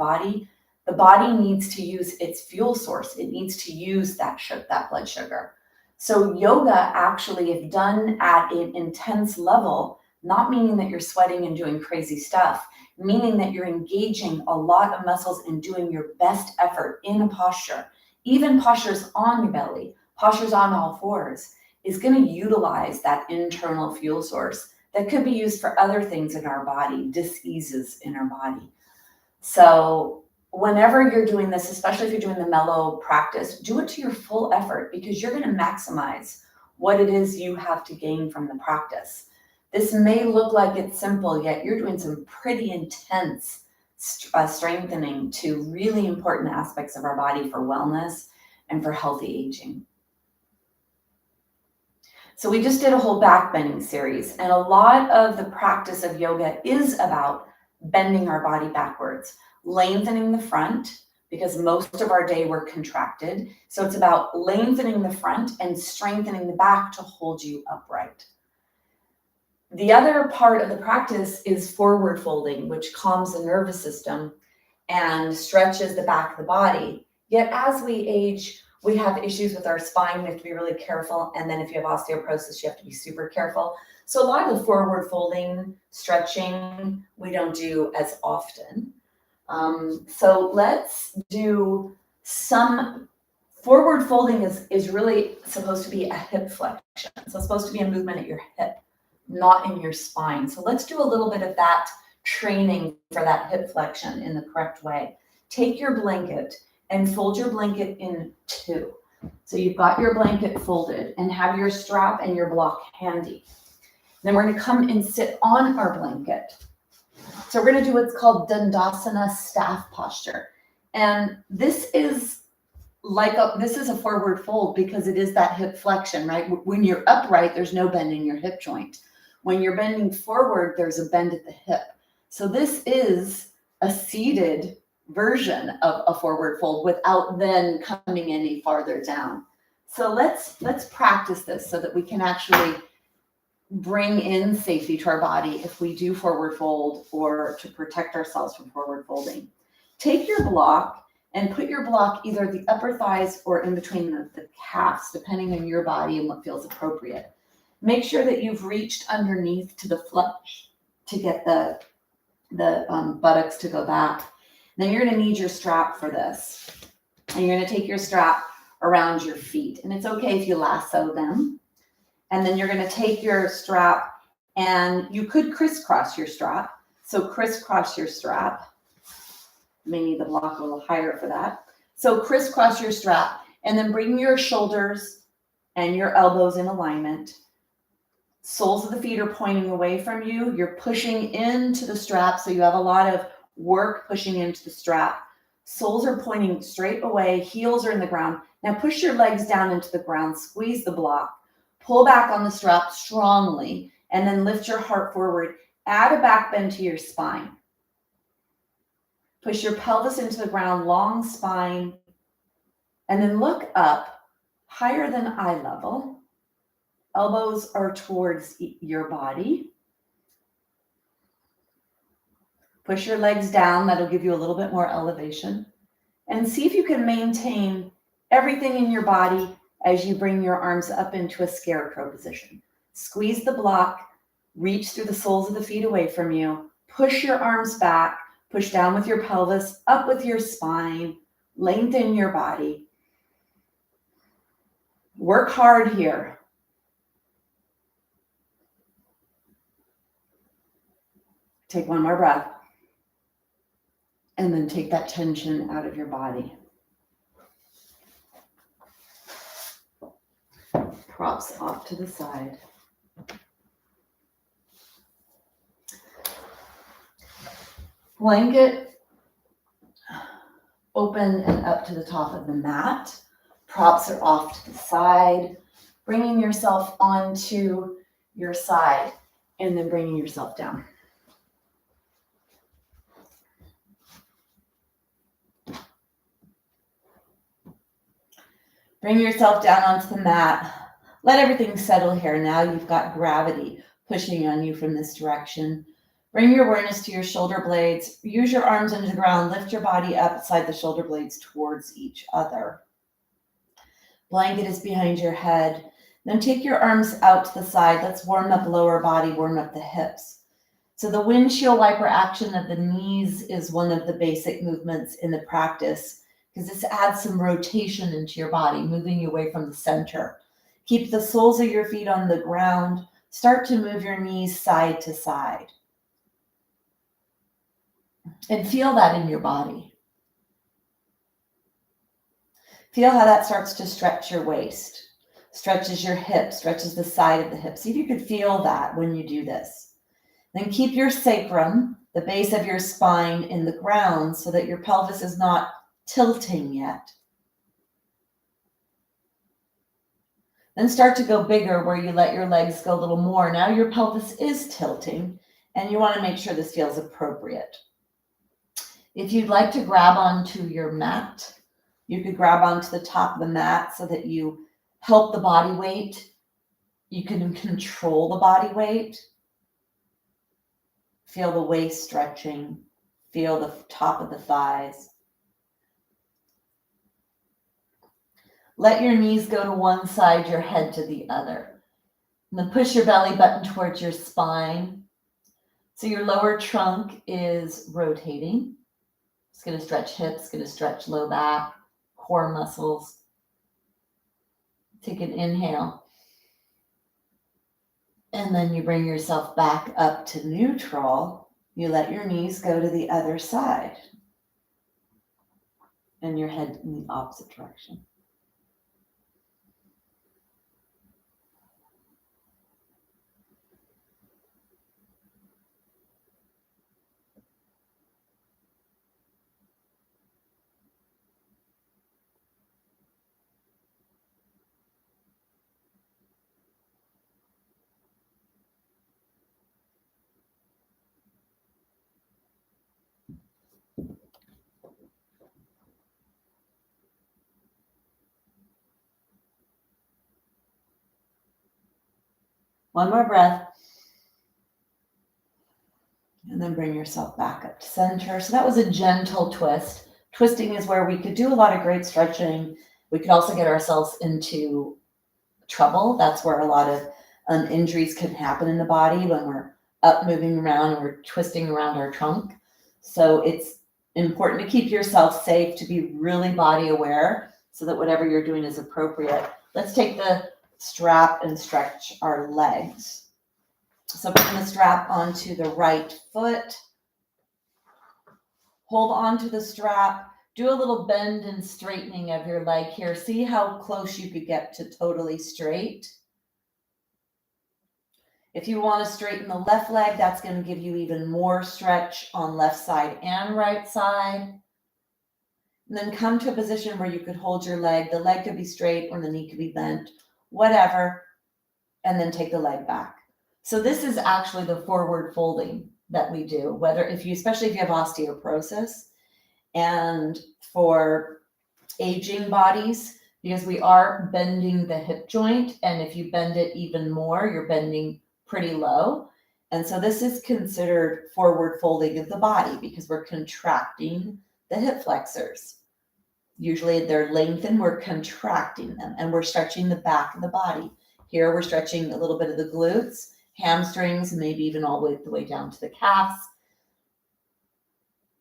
body needs to use its fuel source. It needs to use that blood sugar. So yoga actually, if done at an intense level, not meaning that you're sweating and doing crazy stuff, meaning that you're engaging a lot of muscles and doing your best effort in a posture, even postures on your belly, postures on all fours, is going to utilize that internal fuel source that could be used for other things in our body, diseases in our body. So whenever you're doing this, especially if you're doing the mellow practice, do it to your full effort, because you're going to maximize what it is you have to gain from the practice. This may look like it's simple, yet you're doing some pretty intense strengthening to really important aspects of our body for wellness and for healthy aging. So we just did a whole back bending series, and a lot of the practice of yoga is about bending our body backwards, lengthening the front, because most of our day we're contracted. So it's about lengthening the front and strengthening the back to hold you upright. The other part of the practice is forward folding, which calms the nervous system and stretches the back of the body. Yet as we age, we have issues with our spine. We have to be really careful. And then if you have osteoporosis, you have to be super careful. So a lot of the forward folding, stretching, we don't do as often. So let's do some forward folding is really supposed to be a hip flexion. So it's supposed to be a movement at your hip, not in your spine. So let's do a little bit of that training for that hip flexion in the correct way. Take your blanket and fold your blanket in two. So you've got your blanket folded and have your strap and your block handy. Then we're going to come and sit on our blanket. So we're going to do what's called Dandasana staff posture. And this is a forward fold because it is that hip flexion, right? When you're upright, there's no bend in your hip joint. When you're bending forward, there's a bend at the hip. So this is a seated version of a forward fold without then coming any farther down. So let's practice this so that we can actually bring in safety to our body if we do forward fold, or to protect ourselves from forward folding. Take your block and put your block either the upper thighs or in between the calves, depending on your body and what feels appropriate. Make sure that you've reached underneath to the flesh to get the buttocks to go back. Then you're going to need your strap for this. And you're going to take your strap around your feet. And it's okay if you lasso them. And then you're going to take your strap, and you could crisscross your strap. So crisscross your strap. May need the block a little higher for that. So crisscross your strap, and then bring your shoulders and your elbows in alignment. Soles of the feet are pointing away from you. You're pushing into the strap, so you have a lot of work pushing into the strap. Soles are pointing straight away. Heels are in the ground. Now push your legs down into the ground. Squeeze the block. Pull back on the strap strongly, and then lift your heart forward. Add a back bend to your spine. Push your pelvis into the ground, long spine, and then look up higher than eye level. Elbows are towards your body. Push your legs down. That'll give you a little bit more elevation. And see if you can maintain everything in your body as you bring your arms up into a scarecrow position. Squeeze the block. Reach through the soles of the feet away from you. Push your arms back. Push down with your pelvis, up with your spine. Lengthen your body. Work hard here. Take one more breath. And then take that tension out of your body. Props off to the side. Blanket open and up to the top of the mat. Props are off to the side. Bringing yourself onto your side and then bringing yourself down. Bring yourself down onto the mat. Let everything settle here. Now you've got gravity pushing on you from this direction. Bring your awareness to your shoulder blades. Use your arms into the ground. Lift your body up beside the shoulder blades towards each other. Blanket is behind your head. Then take your arms out to the side. Let's warm up lower body, warm up the hips. So the windshield wiper action of the knees is one of the basic movements in the practice, because this adds some rotation into your body, moving you away from the center. Keep the soles of your feet on the ground. Start to move your knees side to side. And feel that in your body. Feel how that starts to stretch your waist, stretches your hips, stretches the side of the hips. See if you could feel that when you do this. Then keep your sacrum, the base of your spine, in the ground so that your pelvis is not tilting yet. Then start to go bigger where you let your legs go a little more. Now your pelvis is tilting, and you want to make sure this feels appropriate. If you'd like to grab onto your mat, you could grab onto the top of the mat so that you help the body weight. You can control the body weight. Feel the waist stretching. Feel the top of the thighs. Let your knees go to one side, your head to the other. And then push your belly button towards your spine. So your lower trunk is rotating. It's going to stretch hips, going to stretch low back, core muscles. Take an inhale. And then you bring yourself back up to neutral. You let your knees go to the other side. And your head in the opposite direction. One more breath. And then bring yourself back up to center. So that was a gentle twist. Twisting is where we could do a lot of great stretching. We could also get ourselves into trouble. That's where a lot of injuries can happen in the body when we're up moving around and we're twisting around our trunk. So it's important to keep yourself safe, to be really body aware. so that whatever you're doing is appropriate. Let's take the strap and stretch our legs. So putting the strap onto the right foot, hold onto the strap, do a little bend and straightening of your leg here. See how close you could get to totally straight. If you want to straighten the left leg, that's going to give you even more stretch on left side and right side. And then come to a position where you could hold your leg. The leg could be straight or the knee could be bent, whatever. And then take the leg back. So this is actually the forward folding that we do, especially if you have osteoporosis, and for aging bodies, because we are bending the hip joint. And if you bend it even more, you're bending pretty low. And so this is considered forward folding of the body because we're contracting the hip flexors. Usually they're lengthened, we're contracting them, and we're stretching the back of the body. Here we're stretching a little bit of the glutes, hamstrings, maybe even all the way down to the calves.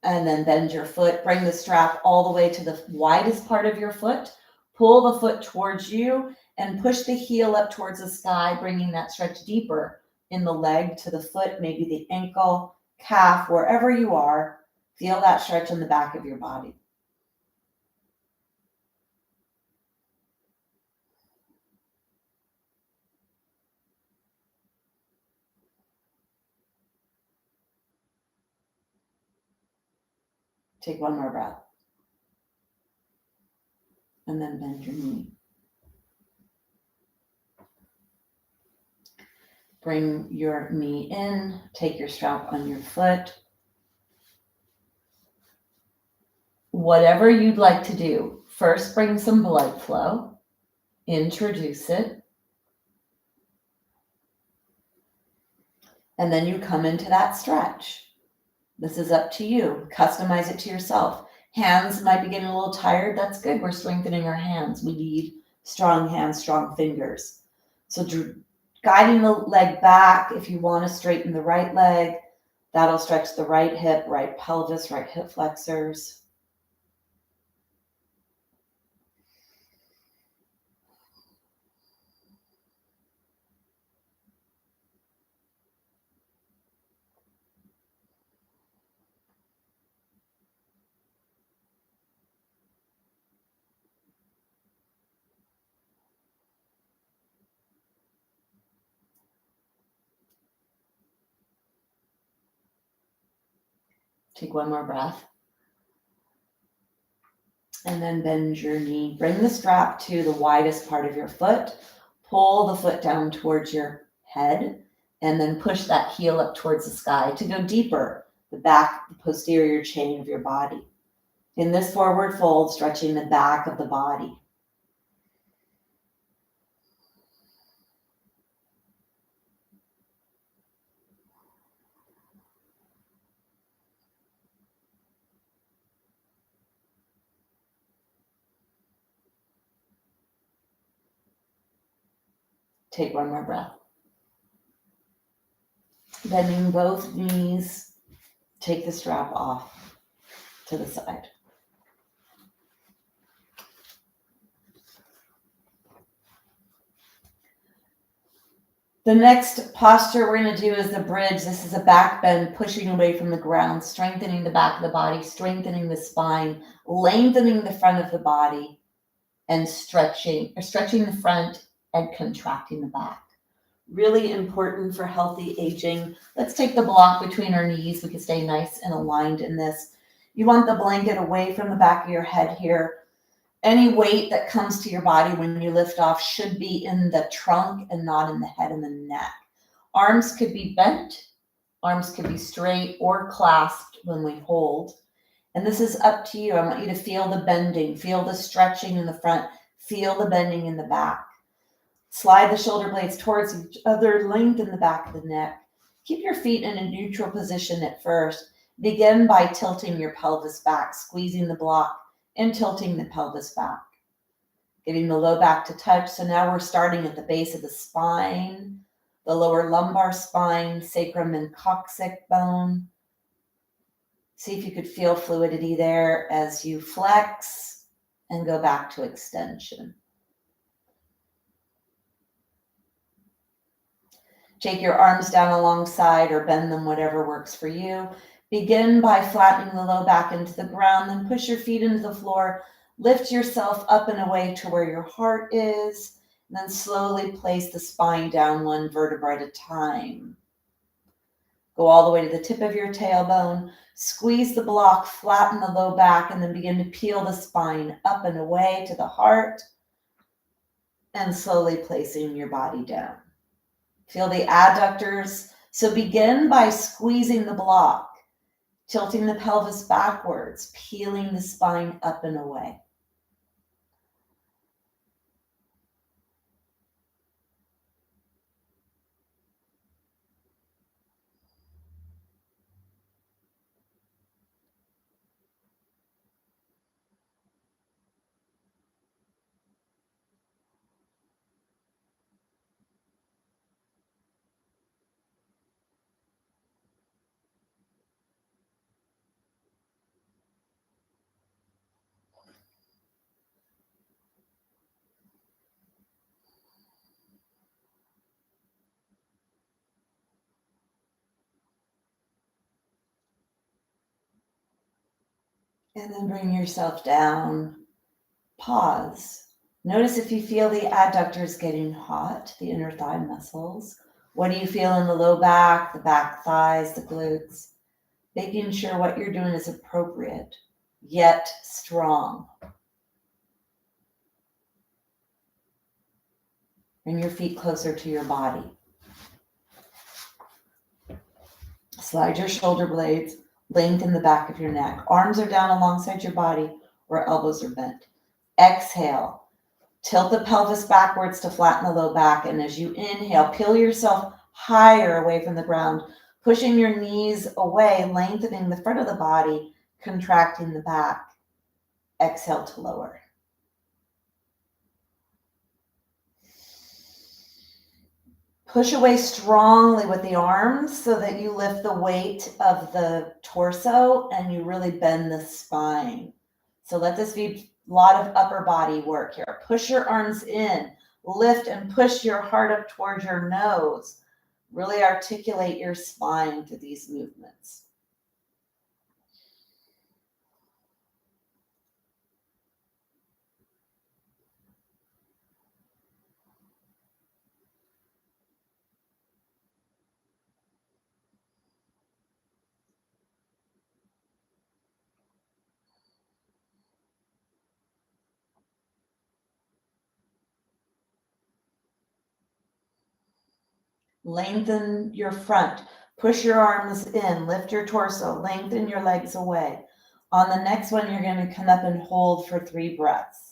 And then bend your foot, bring the strap all the way to the widest part of your foot, pull the foot towards you and push the heel up towards the sky, bringing that stretch deeper in the leg to the foot, maybe the ankle, calf, wherever you are. Feel that stretch in the back of your body. Take one more breath. And then bend your knee. Bring your knee in, take your strap on your foot. Whatever you'd like to do, first bring some blood flow, introduce it, and then you come into that stretch. This is up to you. Customize it to yourself. Hands might be getting a little tired. That's good. We're strengthening our hands. We need strong hands, strong fingers. So guiding the leg back, if you want to straighten the right leg, that'll stretch the right hip, right pelvis, right hip flexors. Take one more breath. And then bend your knee. Bring the strap to the widest part of your foot. Pull the foot down towards your head. And then push that heel up towards the sky to go deeper, the back, the posterior chain of your body. In this forward fold, stretching the back of the body. Take one more breath. Bending both knees, take the strap off to the side. The next posture we're going to do is the bridge. This is a back bend, pushing away from the ground, strengthening the back of the body, strengthening the spine, lengthening the front of the body, and stretching the front and contracting the back. Really important for healthy aging. Let's take the block between our knees. We can stay nice and aligned in this. You want the blanket away from the back of your head here. Any weight that comes to your body when you lift off should be in the trunk and not in the head and the neck. Arms could be bent, arms could be straight or clasped when we hold. And this is up to you. I want you to feel the bending, feel the stretching in the front, feel the bending in the back. Slide the shoulder blades towards each other, lengthen the back of the neck. Keep your feet in a neutral position at first. Begin by tilting your pelvis back, squeezing the block, and tilting the pelvis back. Getting the low back to touch. So now we're starting at the base of the spine, the lower lumbar spine, sacrum and coccyx bone. See if you could feel fluidity there as you flex and go back to extension. Take your arms down alongside or bend them, whatever works for you. Begin by flattening the low back into the ground, then push your feet into the floor. Lift yourself up and away to where your heart is, and then slowly place the spine down one vertebra at a time. Go all the way to the tip of your tailbone. Squeeze the block, flatten the low back, and then begin to peel the spine up and away to the heart, and slowly placing your body down. Feel the adductors. So begin by squeezing the block, tilting the pelvis backwards, peeling the spine up and away. And then bring yourself down. Pause. Notice if you feel the adductors getting hot, the inner thigh muscles. What do you feel in the low back, the back thighs, the glutes? Making sure what you're doing is appropriate, yet strong. Bring your feet closer to your body. Slide your shoulder blades, lengthen the back of your neck. Arms are down alongside your body or elbows are bent. Exhale. Tilt the pelvis backwards to flatten the low back. And as you inhale, peel yourself higher away from the ground, pushing your knees away, lengthening the front of the body, contracting the back. Exhale to lower. Push away strongly with the arms so that you lift the weight of the torso and you really bend the spine. So let this be a lot of upper body work here. Push your arms in, lift and push your heart up towards your nose. Really articulate your spine through these movements. Lengthen your front. Push your arms in. Lift your torso. Lengthen your legs away. On the next one, you're going to come up and hold for 3 breaths.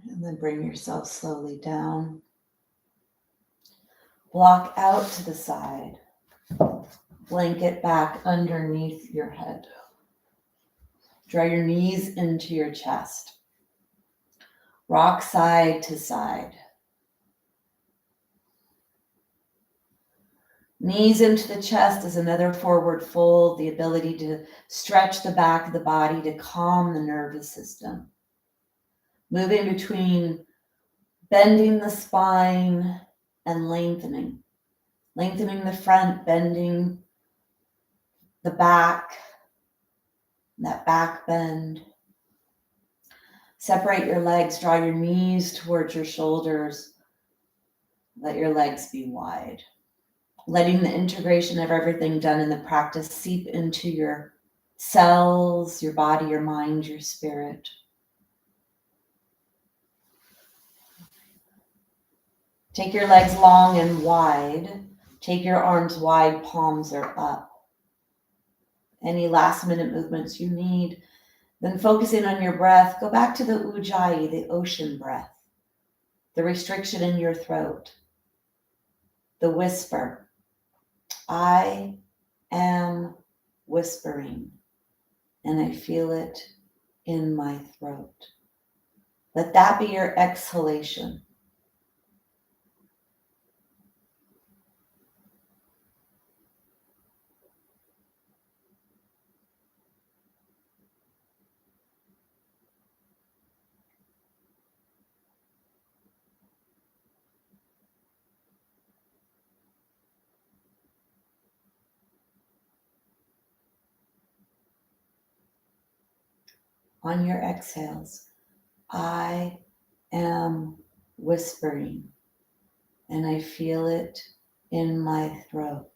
And then bring yourself slowly down. Block out to the side. Blanket back underneath your head. Draw your knees into your chest. Rock side to side. Knees into the chest is another forward fold, the ability to stretch the back of the body to calm the nervous system. Moving between bending the spine and lengthening. Lengthening the front, bending the back, that back bend. Separate your legs, draw your knees towards your shoulders. Let your legs be wide. Letting the integration of everything done in the practice seep into your cells, your body, your mind, your spirit. Take your legs long and wide. Take your arms wide, palms are up. Any last minute movements you need. Then focusing on your breath, go back to the Ujjayi, the ocean breath, the restriction in your throat, the whisper. I am whispering, and I feel it in my throat. Let that be your exhalation. On your exhales, I am whispering, and I feel it in my throat.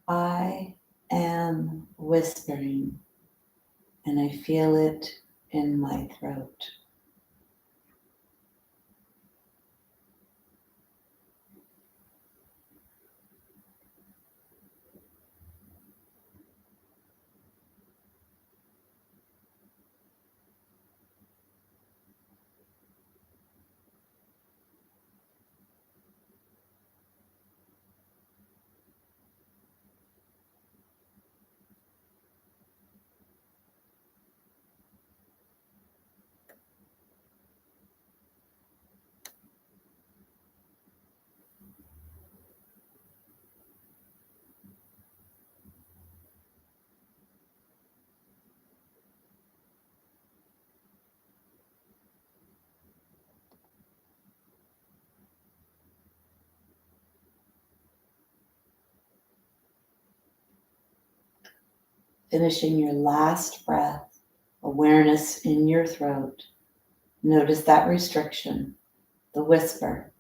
I am whispering, and I feel it in my throat. Finishing your last breath, awareness in your throat. Notice that restriction, the whisper.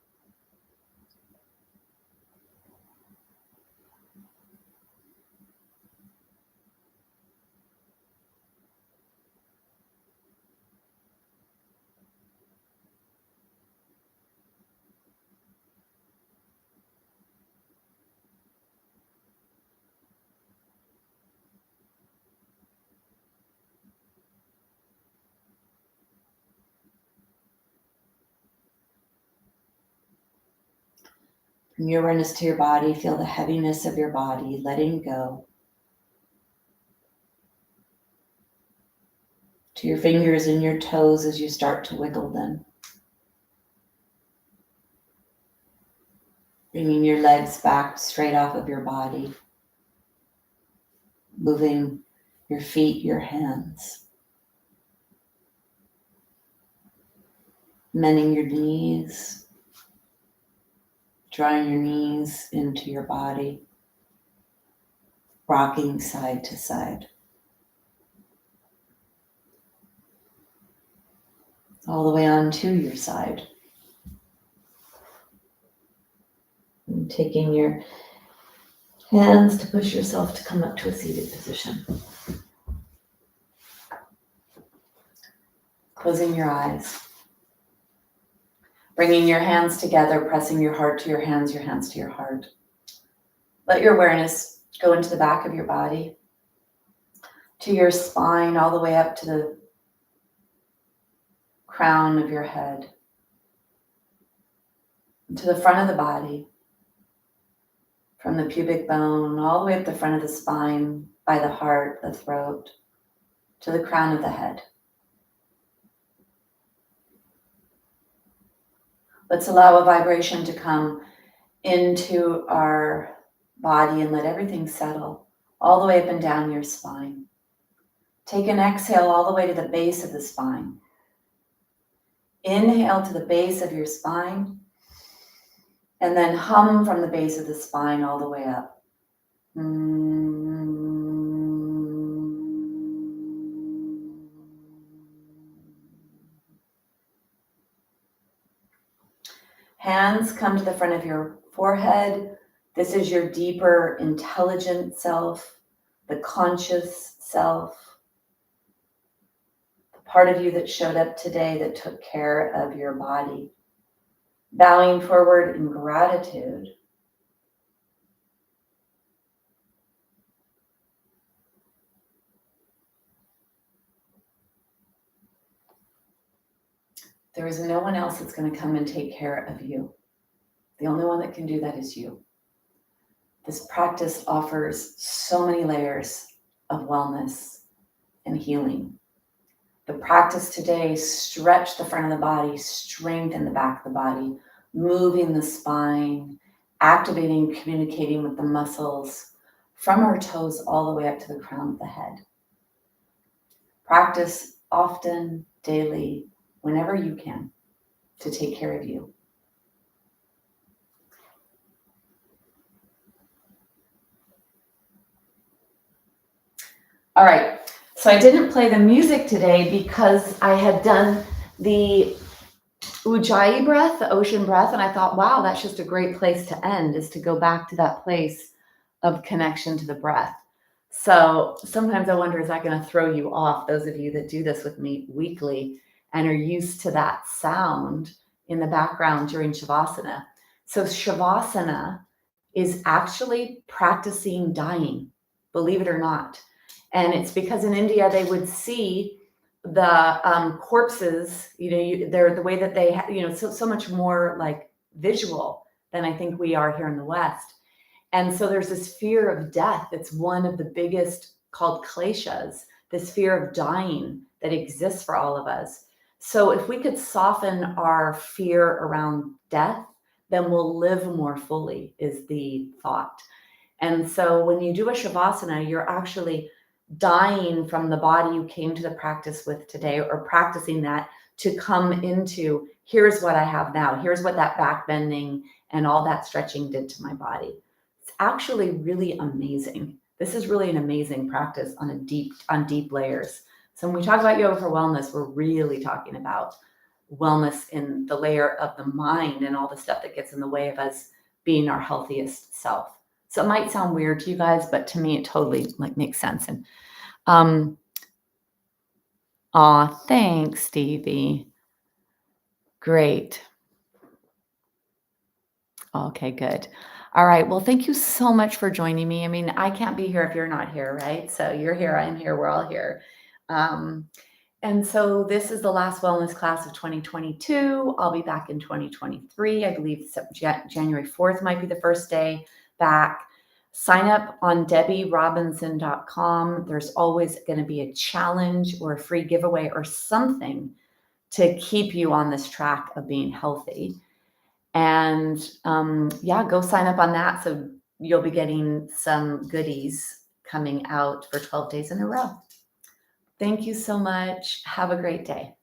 Bring your awareness to your body. Feel the heaviness of your body, letting go. To your fingers and your toes as you start to wiggle them. Bringing your legs back straight off of your body. Moving your feet, your hands. Bending your knees. Drawing your knees into your body. Rocking side to side. All the way onto your side. And taking your hands to push yourself to come up to a seated position. Closing your eyes. Bringing your hands together, pressing your heart to your hands to your heart. Let your awareness go into the back of your body, to your spine, all the way up to the crown of your head, to the front of the body, from the pubic bone, all the way up the front of the spine, by the heart, the throat, to the crown of the head. Let's allow a vibration to come into our body and let everything settle. all the way up and down your spine. Take an exhale all the way to the base of the spine. Inhale to the base of your spine, and then hum from the base of the spine all the way up. Hands come to the front of your forehead. This is your deeper, intelligent self, the conscious self, the part of you that showed up today that took care of your body. Bowing forward in gratitude. There is no one else that's going to come and take care of you. The only one that can do that is you. This practice offers so many layers of wellness and healing. The practice today, stretch the front of the body, strengthen the back of the body, moving the spine, activating, communicating with the muscles from our toes all the way up to the crown of the head. Practice often, daily, whenever you can, to take care of you. All right, so I didn't play the music today because I had done the Ujjayi breath, the ocean breath, and I thought, wow, that's just a great place to end, is to go back to that place of connection to the breath. So sometimes I wonder, is that going to throw you off, those of you that do this with me weekly and are used to that sound in the background during Shavasana? So Shavasana is actually practicing dying, believe it or not. And it's because in India, they would see the corpses, they're the way that they, so much more like visual than I think we are here in the West. And so there's this fear of death. It's one of the biggest, called kleshas, this fear of dying that exists for all of us. So if we could soften our fear around death, then we'll live more fully, is the thought. And so when you do a Shavasana, you're actually dying from the body you came to the practice with today, or practicing that to come into, here's what I have now. Here's what that back bending and all that stretching did to my body. It's actually really amazing. This is really an amazing practice on deep layers. So when we talk about yoga for wellness, we're really talking about wellness in the layer of the mind and all the stuff that gets in the way of us being our healthiest self. So it might sound weird to you guys, but to me, it totally makes sense. And thanks, Stevie. Great. Okay, good. All right. Well, thank you so much for joining me. I mean, I can't be here if you're not here, right? So you're here, I'm here, we're all here. And so this is the last wellness class of 2022. I'll be back in 2023. I believe January 4th might be the first day back. Sign up on DebbieRobinson.com. There's always going to be a challenge or a free giveaway or something to keep you on this track of being healthy. And go sign up on that. So you'll be getting some goodies coming out for 12 days in a row. Thank you so much. Have a great day.